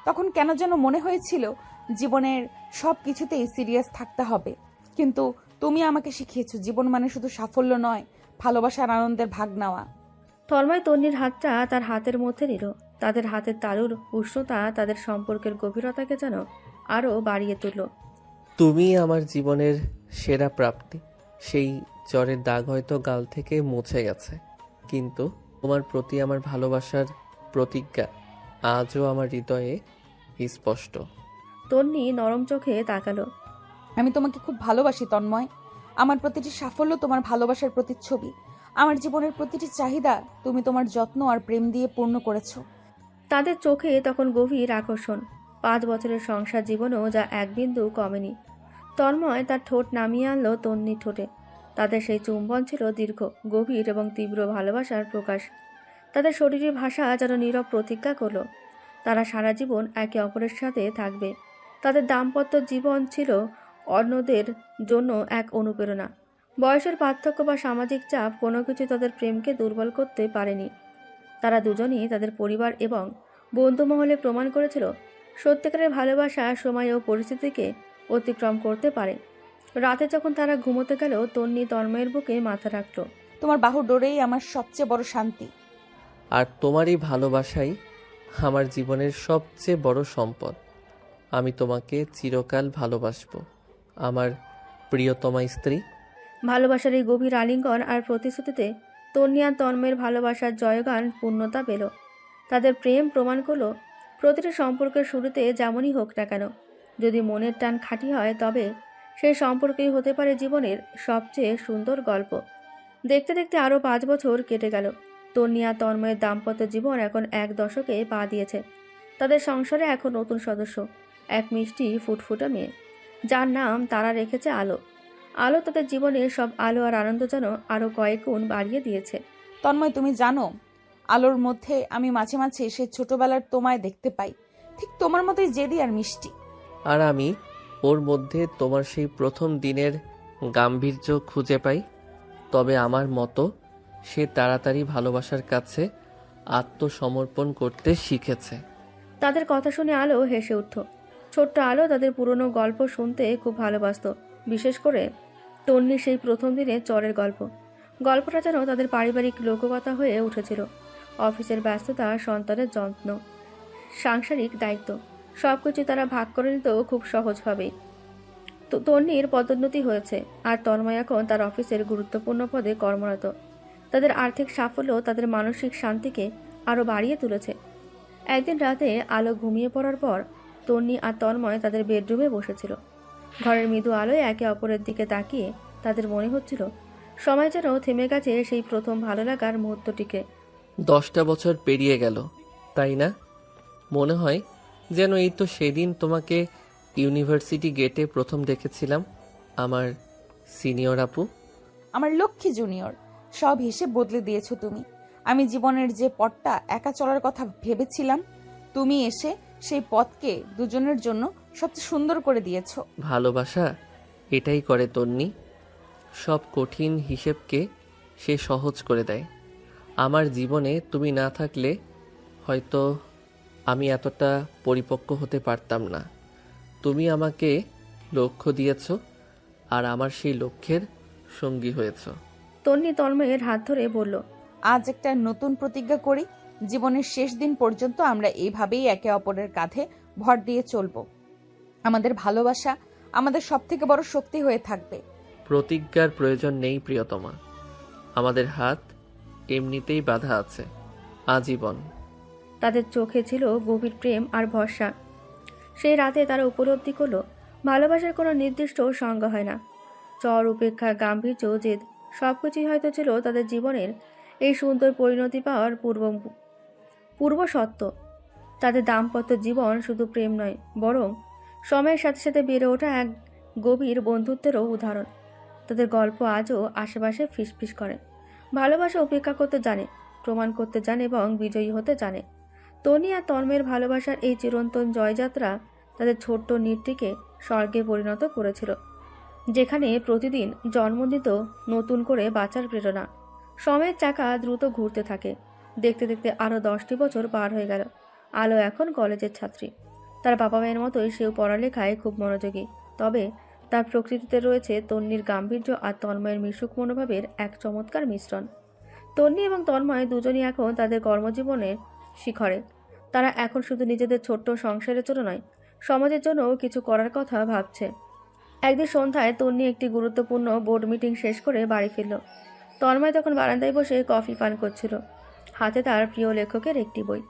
তখন কেন যেন মনে হয়েছিল জীবনের সব কিছুতেই সিরিয়াস থাকতে হবে। কিন্তু তুমি আমাকে শিখিয়েছো জীবন মানে শুধু সাফল্য নয়, ভালোবাসার আনন্দের ভাগ নেওয়া। তন্ময় তন্নির হাতটা তার হাতের মধ্যে নিল। তাদের হাতের তালুর উষ্ণতা তাদের সম্পর্কের গভীরতাকে যেন আরও বাড়িয়ে তুলল। তুমি আমার জীবনের সেরা প্রাপ্তি। সেই জ্বরের দাগ হয়তো গাল থেকে মুছে গেছে, কিন্তু তোমার প্রতি আমার ভালোবাসার প্রতিজ্ঞা আজও আমার হৃদয়ে স্পষ্ট। তন্নি নরম চোখে তাকালো। আমি তোমাকে খুব ভালোবাসি তন্ময়। আমার প্রতিটি সাফল্য তোমার ভালোবাসার প্রতিচ্ছবি। আমার জীবনের প্রতিটি চাহিদা তুমি তোমার যত্ন আর প্রেম দিয়ে পূর্ণ করেছো। তাদের চোখে তখন গভীর আকর্ষণ। 5 বছরের সংসার জীবনেও যা এক বিন্দু কমেনি। তন্ময় তার ঠোঁট নামিয়ে আনলো তন্নির ঠোঁটে। তাদের সেই চুম্বন ছিল দীর্ঘ, গভীর এবং তীব্র ভালোবাসার প্রকাশ। তাদের শরীরী ভাষা যেন নীরব প্রতিজ্ঞা করল তারা সারা জীবন একে অপরের সাথে থাকবে। তাদের দাম্পত্য জীবন ছিল অন্যদের জন্য এক অনুপ্রেরণা। বয়সের পার্থক্য বা সামাজিক চাপ কোনো কিছু তাদের প্রেমকে দুর্বল করতে পারেনি। তারা দুজনই তাদের পরিবার এবং বন্ধু মহলে প্রমাণ করেছিল সত্যিকারের ভালোবাসা সময় ও পরিস্থিতিকে অতিক্রম করতে পারে। রাতে যখন তারা ঘুমোতে গেল, তন্নি তন্ময়ের বুকে মাথা রাখল। তোমার বাহু ডোরেই আমার সবচেয়ে বড় শান্তি। আর তোমারই ভালোবাসাই আমার জীবনের সবচেয়ে বড় সম্পদ। আমি তোমাকে চিরকাল ভালোবাসবো, আমার প্রিয়তমা স্ত্রী। ভালোবাসার এই গভীর আলিঙ্গন আর প্রতিশ্রুতিতে তন্নি আর তন্ময়ের ভালোবাসার জয়গান পূর্ণতা পেল। তাদের প্রেম প্রমাণ করল প্রতিটি সম্পর্কের শুরুতে যেমনই হোক না কেন, যদি মনের টান খাঁটি হয় তবে সেই সম্পর্কেই হতে পারে জীবনের সবচেয়ে সুন্দর গল্প। দেখতে দেখতে আরও 5 বছর কেটে গেল। তন্নি আর তন্ময়ের দাম্পত্য জীবন এখন 1 দশকে পা দিয়েছে। তাদের সংসারে এখন নতুন সদস্য, এক মিষ্টি ফুটফুটে মেয়ে, যার নাম তারা রেখেছে আলো। আলো তাদের জীবনের সব আলো আর আনন্দ যেন আরও কয়েক গুণ বাড়িয়ে দিয়েছে। তন্ময়, তুমি জানো আলোর মধ্যে আমি মাঝে মাঝে সে ছোটবেলার তোমায় দেখতে পাই, ঠিক তোমার মতোই জেদি আর মিষ্টি। আর আমি ওর মধ্যে তোমার সেই প্রথম দিনের গাম্ভীর্য খুঁজে পাই। তবে আমার মতো সে তাড়াতাড়ি ভালোবাসার কাছে আত্মসমর্পণ করতে শিখেছে। তাদের কথা শুনে আলো হেসে উঠত। ছোট্ট আলো তাদের পুরনো গল্প শুনতে খুব ভালোবাসত, বিশেষ করে তন্নির সেই প্রথম দিনে চরের গল্প। গল্পটা যেন তাদের পারিবারিক লোককথা হয়ে উঠেছিল। অফিসের ব্যস্ততা, সন্তানের যত্ন, সাংসারিক দায়িত্ব সবকিছু তারা ভাগ করে নিত খুব সহজভাবেই। তো তন্নির পদোন্নতি হয়েছে, আর তন্ময় এখন তার অফিসের গুরুত্বপূর্ণ পদে কর্মরত। তাদের আর্থিক সাফল্য তাদের মানসিক শান্তিকে আরও বাড়িয়ে তুলেছে। একদিন রাতে আলো ঘুমিয়ে পড়ার পর তন্নি আর তন্ময় তাদের বেডরুমে বসেছিল। ঘরের মৃদু আলোয় একে অপরের দিকে তাকিয়ে তাদের মনে হচ্ছিল সময় যেন থেমে গেছে সেই প্রথম ভালো লাগার মুহূর্তটিকে। 10টা বছর পেরিয়ে গেল, তাই না? মনে হয় যেন এই তো সেদিন তোমাকে ইউনিভার্সিটি গেটে প্রথম দেখেছিলাম, আমার সিনিয়র আপু। আমার লক্ষ্মী জুনিয়র, সব হিসেব বদলে দিয়েছো তুমি। আমি জীবনের যে পথটা একা চলার কথা ভেবেছিলাম, তুমি এসে সেই পথকে দুজনের জন্য সবচেয়ে সুন্দর করে দিয়েছো। ভালোবাসা এটাই করে তন্নি, সব কঠিন হিসেবকে সে সহজ করে দেয়। আমার জীবনে তুমি না থাকলে হয়তো আমি এতটা পরিপক্ক হতে পারতাম না। তুমি আমাকে লক্ষ্য দিয়েছ, আর আমার সেই লক্ষ্যের সঙ্গী হয়েছ। তন্নি তন্ময়ের হাত ধরে বলল, আজ একটা নতুন প্রতিজ্ঞা করি, জীবনের শেষ দিন পর্যন্ত আমরা এইভাবেই একে অপরের কাঁধে ভর দিয়ে চলব। আমাদের ভালোবাসা আমাদের সবথেকে বড় শক্তি হয়ে থাকবে। প্রতিজ্ঞার প্রয়োজন নেই প্রিয়তমা, আমাদের হাত এমনিতেই বাঁধা আছে আজীবন। তাদের চোখে ছিল গভীর প্রেম আর ভরসা। সেই রাতে তারা উপলব্ধি করল ভালোবাসার কোনো নির্দিষ্ট সংজ্ঞা হয় না। চর, উপেক্ষা, গাম্ভীর্য, জেদ সবকিছুই হয়তো ছিল তাদের জীবনের এই সুন্দর পরিণতি পাওয়ার পূর্ব সত্য। তাদের দাম্পত্য জীবন শুধু প্রেম নয়, বরং সময়ের সাথে সাথে বেড়ে ওঠা এক গভীর বন্ধুত্বেরও উদাহরণ। তাদের গল্প আজও আশেপাশে ফিসফিস করে। ভালোবাসা উপেক্ষা করতে জানে, প্রমাণ করতে জানে এবং বিজয়ী হতে জানে। তনি আর তন্ময়ের ভালোবাসার এই চিরন্তন জয়যাত্রা তাদের ছোট্ট নীড়টিকে স্বর্গে পরিণত করেছিল, যেখানে প্রতিদিন জন্ম দিত নতুন করে বাঁচার প্রেরণা। সময়ের চাকা দ্রুত ঘুরতে থাকে। দেখতে দেখতে আরও 10টি বছর পার হয়ে গেল। আলো এখন কলেজের ছাত্রী। তার বাবা মায়ের মতোই সেও পড়ালেখায় খুব মনোযোগী। তবে তার প্রকৃতিতে রয়েছে তন্নির গাম্ভীর্য আর তন্ময়ের মিশুক মনোভাবের এক চমৎকার মিশ্রণ। তন্নি এবং তন্ময় দুজনই এখন তাদের কর্মজীবনের শিখরে। তারা এখন শুধু নিজেদের ছোট্ট সংসারের জন্য নয়, সমাজের জন্যও কিছু করার কথা ভাবছে। একদিন সন্ধ্যায় তন্নি একটি গুরুত্বপূর্ণ বোর্ড মিটিং শেষ করে বাড়ি ফিরল। তন্ময় তখন বারান্দায় বসে কফি পান করছিল, হাতে তার প্রিয় লেখকের একটি বই।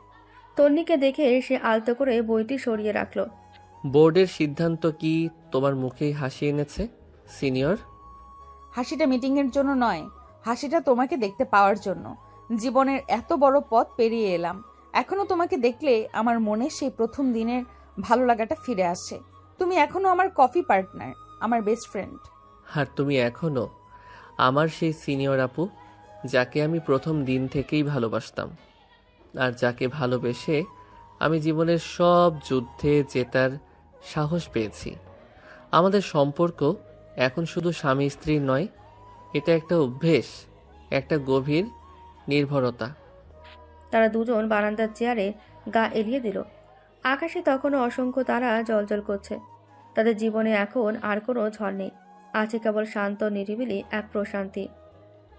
তন্নিকে দেখে সে আলতো করে বইটি সরিয়ে রাখল। বোর্ডের সিদ্ধান্ত কি তোমার মুখেই হাসি এনেছে সিনিয়র? হাসিটা মিটিংয়ের জন্য নয়, হাসিটা তোমাকে দেখতে পাওয়ার জন্য। জীবনের এত বড় পথ পেরিয়ে এলাম, এখনো তোমাকে দেখলে আমার মনে সেই প্রথম দিনের ভালো লাগাটা ফিরে আসে। তুমি এখনো আমার কফি পার্টনার, আমার বেস্ট ফ্রেন্ড। আর তুমি এখনো আমার সেই সিনিয়র আপু, যাকে আমি প্রথম দিন থেকেই ভালোবাসতাম, আর যাকে ভালোবেসে আমি জীবনের সব যুদ্ধে জেতার সাহস পেয়েছি। আমাদের সম্পর্ক এখন শুধু স্বামী স্ত্রীর নয়, এটা একটা অভ্যেস, একটা গভীর নির্ভরতা। তারা দুজন বারান্দার চেয়ারে গা এলিয়ে দিল। আকাশে তখনও অসংখ্য তারা জ্বলজ্বল করছে। তাদের জীবনে এখন আর কোনো ঝড় নেই, আছে কেবল শান্ত নিরিবিলি এক প্রশান্তি।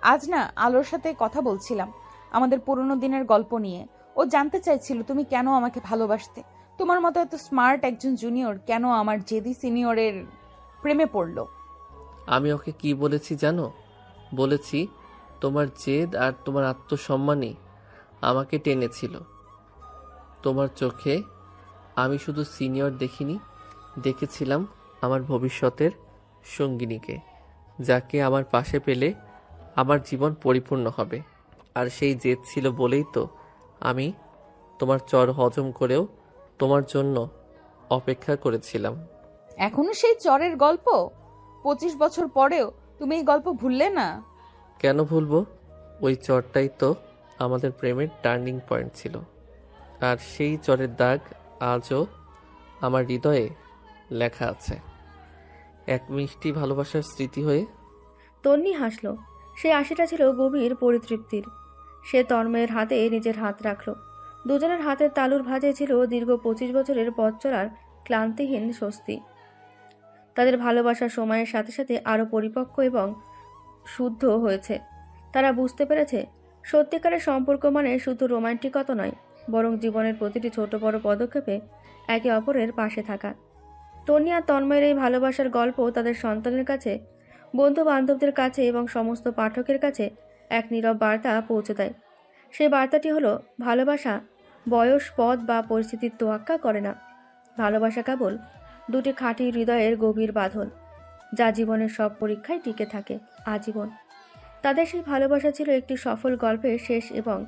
আজ না আলোর সাথে কথা বলছিলাম আমাদের পুরনো দিনের গল্প নিয়ে। ও জানতে চাইছিল তুমি কেন আমাকে ভালোবাসতে। তোমার মতো এত স্মার্ট একজন জুনিয়র কেন আমার জেদি সিনিয়রের প্রেমে পড়ল। আমি ওকে কি বলেছি জানো? বলেছি তোমার জেদ আর তোমার আত্মসম্মানই আমাকে টেনেছিল। তোমার চোখে আমি শুধু সিনিয়র দেখিনি, দেখেছিলাম আমার ভবিষ্যতের সঙ্গিনীকে, যাকে আমার পাশে পেলে আমার জীবন পরিপূর্ণ হবে। আর সেই জেদ ছিল বলেই তো আমি তোমার চর হজম করেও তোমার জন্য অপেক্ষা করেছিলাম। এখনো সেই চরের গল্প? 25 বছর পরেও তুমি এই গল্প ভুললে না? কেন ভুলবো? ওই চরটাই তো আমাদের প্রেমের টার্নিং পয়েন্ট ছিল, আর সেই চরের দাগ আজও আমার হৃদয়ে লেখা আছে, এক মিষ্টি ভালোবাসার স্মৃতি হয়ে। তন্নি হাসল। সে হাসিটা ছিল গভীর পরিতৃপ্তির। সে তন্ময়ের হাতে নিজের হাত রাখল। দুজনের হাতের তালুর ভাঁজে ছিল দীর্ঘ 25 বছরের পথ চলার ক্লান্তিহীন স্বস্তি। তাদের ভালোবাসার সময়ের সাথে সাথে আরও পরিপক্ক এবং শুদ্ধ হয়েছে। তারা বুঝতে পেরেছে সত্যিকারের সম্পর্ক মানে শুধু রোমান্টিকতা নয়, বরং জীবনের প্রতিটি ছোট বড় পদক্ষেপে একে অপরের পাশে থাকা। তন্নি আর তন্ময়ের এই ভালোবাসার গল্প তাদের সন্তানের কাছে, বন্ধু বান্ধবদের কাছে এবং সমস্ত পাঠকের কাছে এক নীরব বার্তা পৌঁছে দেয়। সেই বার্তাটি হলো, ভালোবাসা বয়স, পদ বা পরিস্থিতির তোয়াক্কা করে না। ভালোবাসা কেবল দুটি খাঁটি হৃদয়ের গভীর বাঁধন, যা জীবনের সব পরীক্ষায় টিকে থাকে আজীবন। তাদের সেই ভালোবাসা ছিল একটি সফল গল্পের শেষ এবং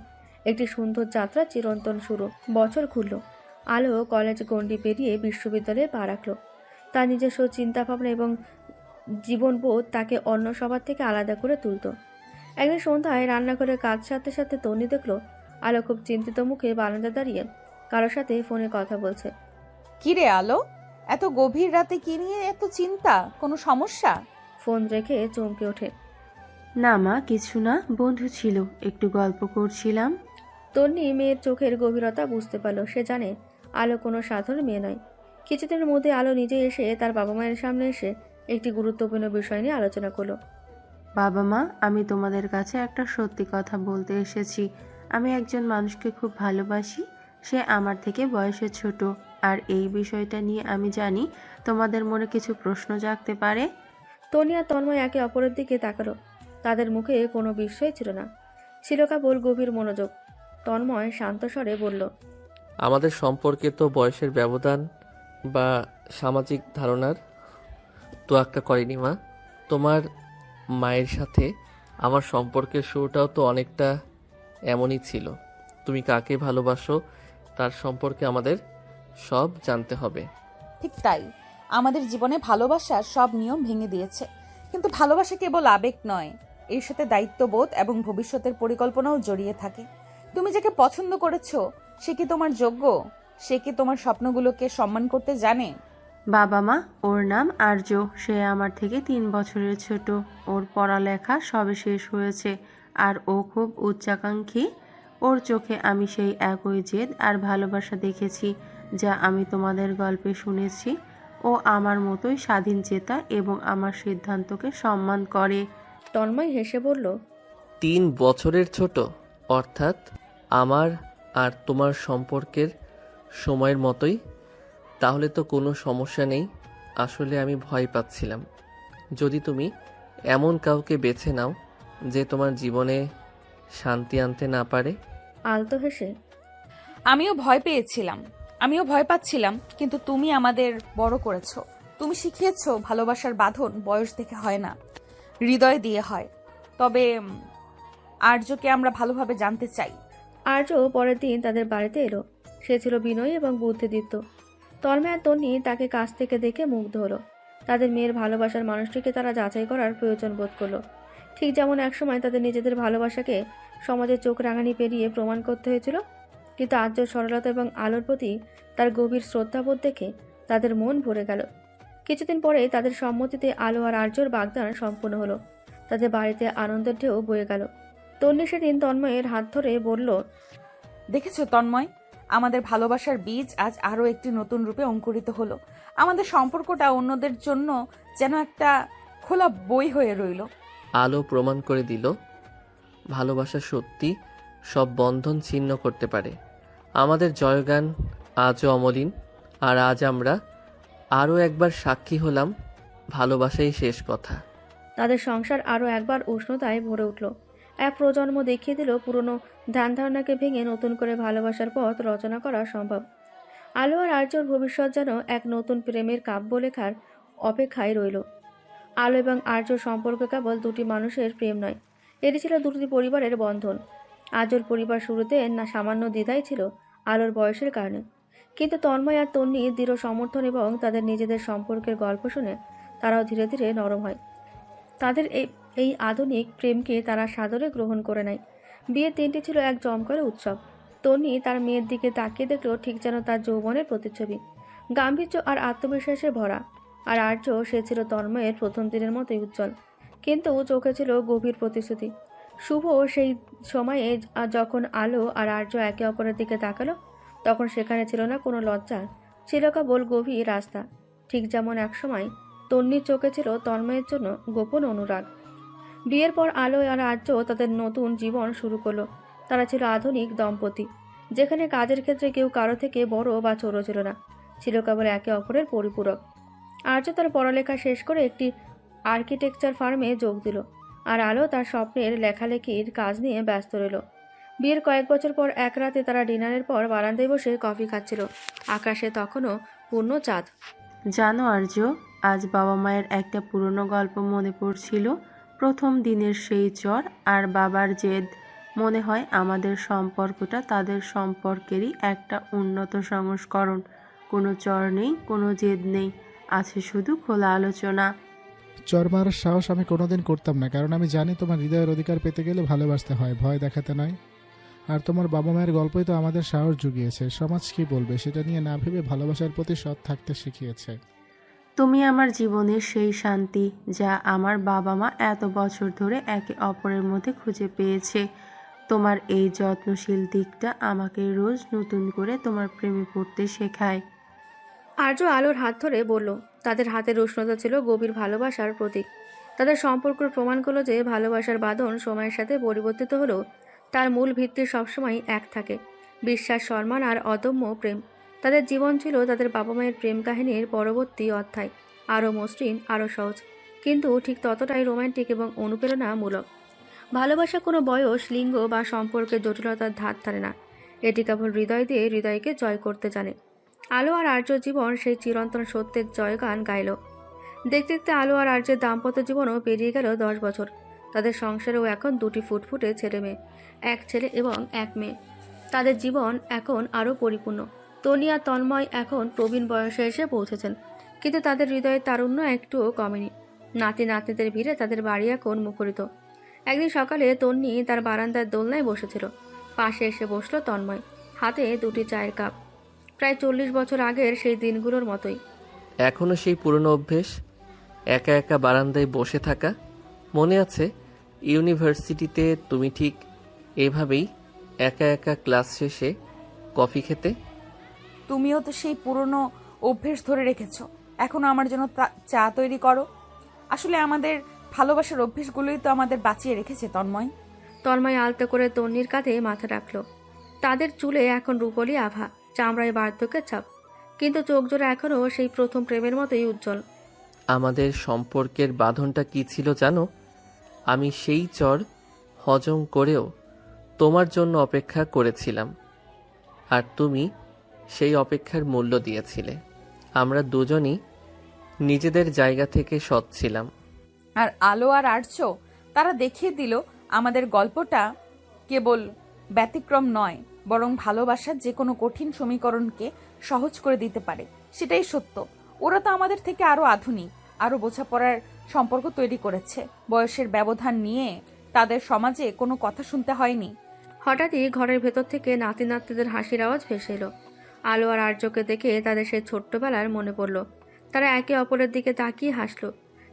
একটি সুন্দর যাত্রা চিরন্তন শুরু। বছর ঘুরল, আলো কলেজ গণ্ডি পেরিয়ে বিশ্ববিদ্যালয়ে পা রাখল। তার নিজস্ব চিন্তাভাবনা এবং জীবনবোধ তাকে অন্য সবার থেকে আলাদা করে তুলত। একদিন সন্ধ্যায় রান্নাঘরে কাজ সাথে সাথে তন্নি দেখল আলো খুব চিন্তিত মুখে বারান্দা দাঁড়িয়ে কারোর সাথে ফোনে কথা বলছে। কি রে আলো, এত গভীর রাতে কি নিয়ে এত চিন্তা? কোনো সমস্যা? ফোন রেখে চমকে ওঠে। না মা, কিছু না, বন্ধু ছিল, একটু গল্প করছিলাম। তন্নি মেয়ের চোখের গভীরতা বুঝতে পারল। সে জানে আলো কোনো সাধারণ মেয়ে নয়। কিছুদিনের মধ্যে আলো নিজে এসে তার বাবা মায়ের সামনে এসে একটি গুরুত্বপূর্ণ বিষয় নিয়ে আলোচনা করলো। বাবা মা, আমি তোমাদের কাছে একটা সত্যি কথা বলতে এসেছি। আমি একজন মানুষকে খুব ভালোবাসি। সে আমার থেকে বয়সে ছোট, আর এই বিষয়টা নিয়ে আমি জানি তোমাদের মনে কিছু প্রশ্ন জাগতে পারে। তন্নি আর তন্ময় একে অপরের দিকে তাকালো। তাদের মুখে কোনো বিস্ময় ছিল না, ছিল কেবল গভীর মনোযোগ। তন্ময় শান্ত স্বরে বলল, আমাদের সম্পর্কে তো বয়সের ব্যবধান বা সামাজিক ধারণার তোয়াক্কা করেনি মা। তোমার মায়ের সাথে আমার সম্পর্কের শুরুটাও তো অনেকটা এমনই ছিল। তুমি কাকে ভালোবাসো তার সম্পর্কে আমাদের সব জানতে হবে। ঠিক তাই, আমাদের জীবনে ভালোবাসার সব নিয়ম ভেঙে দিয়েছে। কিন্তু ভালোবাসা কেবল আবেগ নয়, এর সাথে দায়িত্ববোধ এবং ভবিষ্যতের পরিকল্পনাও জড়িয়ে থাকে। তুমি যাকে পছন্দ করেছো সে কি তোমার যোগ্য? সে কি তোমার স্বপ্নগুলোকে সম্মান করতে জানে? বাবা মা, ওর নাম আর্য। সে আমার থেকে 3 বছরের ছোট। ওর পড়ালেখা সবে শেষ হয়েছে, আর ও খুব উচ্চাকাঙ্ক্ষী। ওর চোখে আমি সেই একই জেদ আর ভালোবাসা দেখেছি যা আমি তোমাদের গল্পে শুনেছি। ও আমার মতোই স্বাধীন চেতা এবং আমার সিদ্ধান্তকে সম্মান করে। তন্ময় হেসে বলল, 3 বছরের ছোট? অর্থাৎ আমার আর তোমার সম্পর্কের সময়ের মতোই। তাহলে তো কোনো সমস্যা নেই। আসলে আমি ভয় পাচ্ছিলাম যদি তুমি এমন কাউকে বেছে নাও যে তোমার জীবনে শান্তি আনতে না পারে। আলতো হেসে, আমিও ভয় পাচ্ছিলাম, কিন্তু তুমি আমাদের বড় করেছো। তুমি শিখিয়েছো ভালোবাসার বাঁধন বয়স দেখে হয় না, হৃদয় দিয়ে হয়। তবে আর্যকে আমরা ভালোভাবে জানতে চাই। আর্য পরের দিন তাদের বাড়িতে এলো। সে ছিল বিনয়ী এবং বুদ্ধিদীপ্ত। তন্ময় আর তন্নি তাকে কাছ থেকে দেখে মুগ্ধ হলো। তাদের মেয়ের ভালোবাসার মানুষটিকে তারা যাচাই করার প্রয়োজন বোধ করলো। ঠিক যেমন একসময় তাদের নিজেদের ভালোবাসাকে সমাজের চোখ রাঙানি পেরিয়ে প্রমাণ করতে হয়েছিল। কিন্তু আর্যর সরলতা এবং আলোর প্রতি তার গভীর শ্রদ্ধাবোধ দেখে তাদের মন ভরে গেল। কিছুদিন পরেই তাদের সম্মতিতে আলো আর আর্যর বাগদান সম্পূর্ণ হলো। তাদের বাড়িতে আনন্দের ঢেউ বয়ে গেল। তন্নি সেদিন তন্ময়ের হাত ধরে বলল, দেখেছো তন্ময়, আমাদের ভালোবাসার বীজ আজ আরো একটি নতুন রূপে অঙ্কুরিত হলো। আমাদের সম্পর্কটা অন্যদের জন্য যেন একটা খোলা বই হয়ে রইল। আলো প্রমাণ করে দিল ভালোবাসা সত্যি সব বন্ধন ছিন্ন করতে পারে। আমাদের জয়গান আজও অমলিন, আর আজ আমরা আরও একবার সাক্ষী হলাম ভালোবাসাই শেষ কথা। তাদের সংসার আরও একবার উষ্ণতায় ভরে উঠল। এক প্রজন্ম দেখিয়ে দিল পুরনো ধ্যান ধারণাকে ভেঙে নতুন করে ভালোবাসার পথ রচনা করা সম্ভব। আলো আর আর্যর ভবিষ্যৎ যেন এক নতুন প্রেমের কাব্য লেখার অপেক্ষায় রইল। আলো এবং আর্য সম্পর্ক কেবল দুটি মানুষের প্রেম নয়, এটি ছিল দুটি পরিবারের বন্ধন। আর্যর পরিবার শুরুতে না সামান্য দ্বিধাই ছিল আলোর বয়সের কারণে, কিন্তু তন্ময় আর তন্নি দৃঢ় সমর্থন এবং তাদের নিজেদের সম্পর্কের গল্প শুনে তারাও ধীরে ধীরে নরম হয়। তাদের এই আধুনিক প্রেমকে তারা সাদরে গ্রহণ করে নেয়। বিয়ের দিনটি ছিল এক জমকালো উৎসব। তন্নি তার মেয়ের দিকে তাকিয়ে দেখল ঠিক যেন তার যৌবনের প্রতিচ্ছবি, গাম্ভীর্য আর আত্মবিশ্বাসে ভরা। আর আর্য, সে ছিল তন্ময়ের প্রথম দিনের মতোই উজ্জ্বল, কিন্তু চোখে ছিল গভীর প্রতিশ্রুতি। শুভ সেই সময়ে যখন আলো আর আর্য একে অপরের দিকে তাকালো, তখন সেখানে ছিল না কোনো লজ্জা, ছিল কেবল গভীর রাস্তা। ঠিক যেমন একসময় তন্নির চোখে ছিল তন্ময়ের জন্য গোপন অনুরাগ। বিয়ের পর আলো আর আর্য তাদের নতুন জীবন শুরু করলো। তারা ছিল আধুনিক দম্পতি, যেখানে কাজের ক্ষেত্রে কেউ কারো থেকে বড় বা ছোট ছিল না, ছিল কেবল একে অপরের পরিপূরক। আর্য তার পড়ালেখা শেষ করে একটি আর্কিটেকচার ফার্মে যোগ দিল, আর আলো তার স্বপ্নের লেখালেখির কাজ নিয়ে ব্যস্ত রইল। বিয়ের কয়েক বছর পর এক রাতে তারা ডিনারের পর বারান্দায় বসে কফি খাচ্ছিল। আকাশে তখনও পূর্ণ চাঁদ। জানো আর্য, আজ বাবা মায়ের একটা পুরনো গল্প মনে পড়ছিল। প্রথম দিনের সেই জ্বর আর বাবার জেদ। মনে হয় আমাদের সম্পর্কটা তাদের সম্পর্কেরই একটা উন্নত সংস্করণ। কোনো চর নেই, কোনো জেদ নেই, আছে শুধু খোলা আলোচনা। চর মারার সাহস আমি কোনোদিন করতাম না, কারণ আমি জানি তোমার হৃদয়ের অধিকার পেতে গেলে ভালোবাসতে হয়, ভয় দেখাতে নয়। আর তোমার বাবা মায়ের গল্পই তো আমাদের সাহস জুগিয়েছে। সমাজ কি বলবে সেটা নিয়ে না ভেবে ভালোবাসার প্রতি সৎ থাকতে শিখিয়েছে। তুমি আমার জীবনের সেই শান্তি, যা আমার বাবা মা এত বছর ধরে একে অপরের মধ্যে খুঁজে পেয়েছে। তোমার এই যত্নশীল দিকটা আমাকে রোজ নতুন করে তোমার প্রেমে পড়তে শেখায়। আর্য আলোর হাত ধরে বলল। তাদের হাতের উষ্ণতা ছিল গভীর ভালোবাসার প্রতীক। তাদের সম্পর্ক প্রমাণ করলো যে ভালোবাসার বাঁধন সময়ের সাথে পরিবর্তিত হলেও তার মূল ভিত্তি সবসময় এক থাকে, বিশ্বাস, সম্মান আর অদম্য প্রেম। তাদের জীবন ছিল তাদের বাবা মায়ের প্রেম কাহিনীর পরবর্তী অধ্যায়, আরও মসৃণ, আরও সহজ, কিন্তু ঠিক ততটাই রোমান্টিক এবং অনুপ্রেরণামূলক। ভালোবাসা কোনো বয়স, লিঙ্গ বা সম্পর্কের জটিলতার ধার ধারে না, এটি কেবল হৃদয় দিয়ে হৃদয়কে জয় করতে জানে। আলো আর আর্য জীবন সেই চিরন্তন সত্যের জয়গান গাইল। দেখতে দেখতে আলো আর আর্যের দাম্পত্য জীবনও পেরিয়ে গেল 10 বছর। তাদের সংসারেও এখন 2টি ফুটফুটে ছেলে মেয়ে, এক ছেলে এবং এক মেয়ে। তাদের জীবন এখন আরও পরিপূর্ণ। তনি আর তন্ময় এখন প্রবীণ বয়সে এসে পৌঁছেছেন, কিন্তু তাদের হৃদয়ের তারুণ্য একটুও কমেনি। নাতি নাতনিদের ভিড়ে তাদের বাড়ি এখন মুখরিত। একদিন সকালে তন্নি তার বারান্দার দোলনায় বসেছিল। পাশে এসে বসলো তন্ময়, হাতে 2টি চায়ের কাপ। প্রায় 40 বছর আগের সেই দিনগুলোর মতোই। এখনো সেই পুরনো অভ্যেস, একা একা বারান্দায় বসে থাকা। মনে আছে ইউনিভার্সিটিতে তুমি ঠিক এভাবেই একা একা ক্লাস শেষে কফি খেতে? তুমিও তো সেই পুরনো অভ্যেস ধরে রেখেছো। এখনো আমার জন্য চা তৈরি করো। আসলে আমাদের ভালোবাসার অভ্যেসগুলোই তো আমাদের বাঁচিয়ে রেখেছে তন্ময়। তন্ময় আলতো করে তন্নির কাঁধে মাথা রাখলো। তাদের চুলে এখন রূপলি আভা, চামড়ায় বার্ধক্যের ছাপ, কিন্তু চোখ জোড়া এখনও সেই প্রথম প্রেমের মতোই উজ্জ্বল। আমাদের সম্পর্কের বাঁধনটা কি ছিল জানো? আমি সেই চর হজম করেও তোমার জন্য অপেক্ষা করেছিলাম, আর তুমি সেই অপেক্ষার মূল্য দিয়েছিলে। আমরা দুজনই নিজেদের জায়গা থেকে সৎ ছিলাম। আর আলো আর আর্য তারা দেখিয়ে দিল আমাদের গল্পটা কেবল ব্যতিক্রম নয়, বরং ভালোবাসার যে কোনো কঠিন সমীকরণকে সহজ করে দিতে পারে। সেটাই সত্য। ওরা তো আমাদের থেকে আরো আধুনিক, আরো বোঝাপড়ার সম্পর্ক তৈরি করেছে। বয়সের ব্যবধান নিয়ে তাদের সমাজে কোনো কথা শুনতে হয়নি। হঠাৎই ঘরের ভেতর থেকে নাতি নাতনিদের হাসির আওয়াজ ভেসে এলো। আলো আর আর্যকে দেখে তাদের সেই ছোট্টবেলার মনে পড়ল। তারা একে অপরের দিকে তাকিয়ে হাসলো।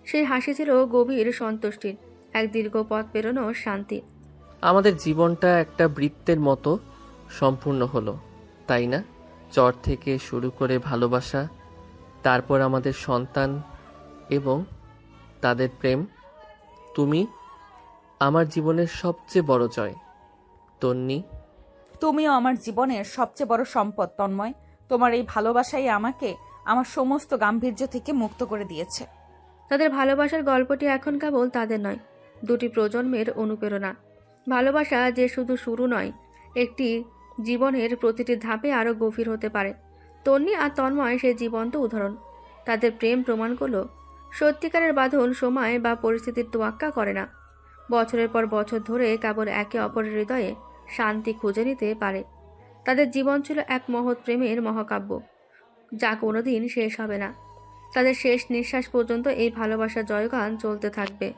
সেই হাসি ছিল গভীর সন্তুষ্টির, এক দীর্ঘ পথ পেরোনো শান্তি। আমাদের জীবনটা একটা বৃত্তের মতো সম্পূর্ণ হলো, তাই না? চর থেকে শুরু করে ভালোবাসা, তারপর আমাদের সন্তান এবং তাদের প্রেম। তুমি আমার জীবনের সবচেয়ে বড় জয় তন্নি। তুমিও আমার জীবনের সবচেয়ে বড় সম্পদ তন্ময়। তোমার এই ভালোবাসাই আমাকে আমার সমস্ত গাম্ভীর্য থেকে মুক্ত করে দিয়েছে। তাদের ভালোবাসার গল্পটি এখন কেবল তাদের নয়, 2টি প্রজন্মের অনুপ্রেরণা। ভালোবাসা যে শুধু শুরু নয়, একটি জীবনের প্রতিটি ধাপে আরও গভীর হতে পারে। তন্নি আর তন্ময় সেই জীবন্ত উদাহরণ। তাদের প্রেম প্রমাণ করল সত্যিকারের বাঁধন সময় বা পরিস্থিতির তোয়াক্কা করে না। বছরের পর বছর ধরে কেবল একে অপরের হৃদয়ে শান্তি খুঁজে নিতে পারে। তাদের জীবন ছিল এক মহৎ প্রেমের মহাকাব্য, যা কোনোদিন শেষ হবে না। তাদের শেষ নিঃশ্বাস পর্যন্ত এই ভালোবাসার জয়গান চলতে থাকবে।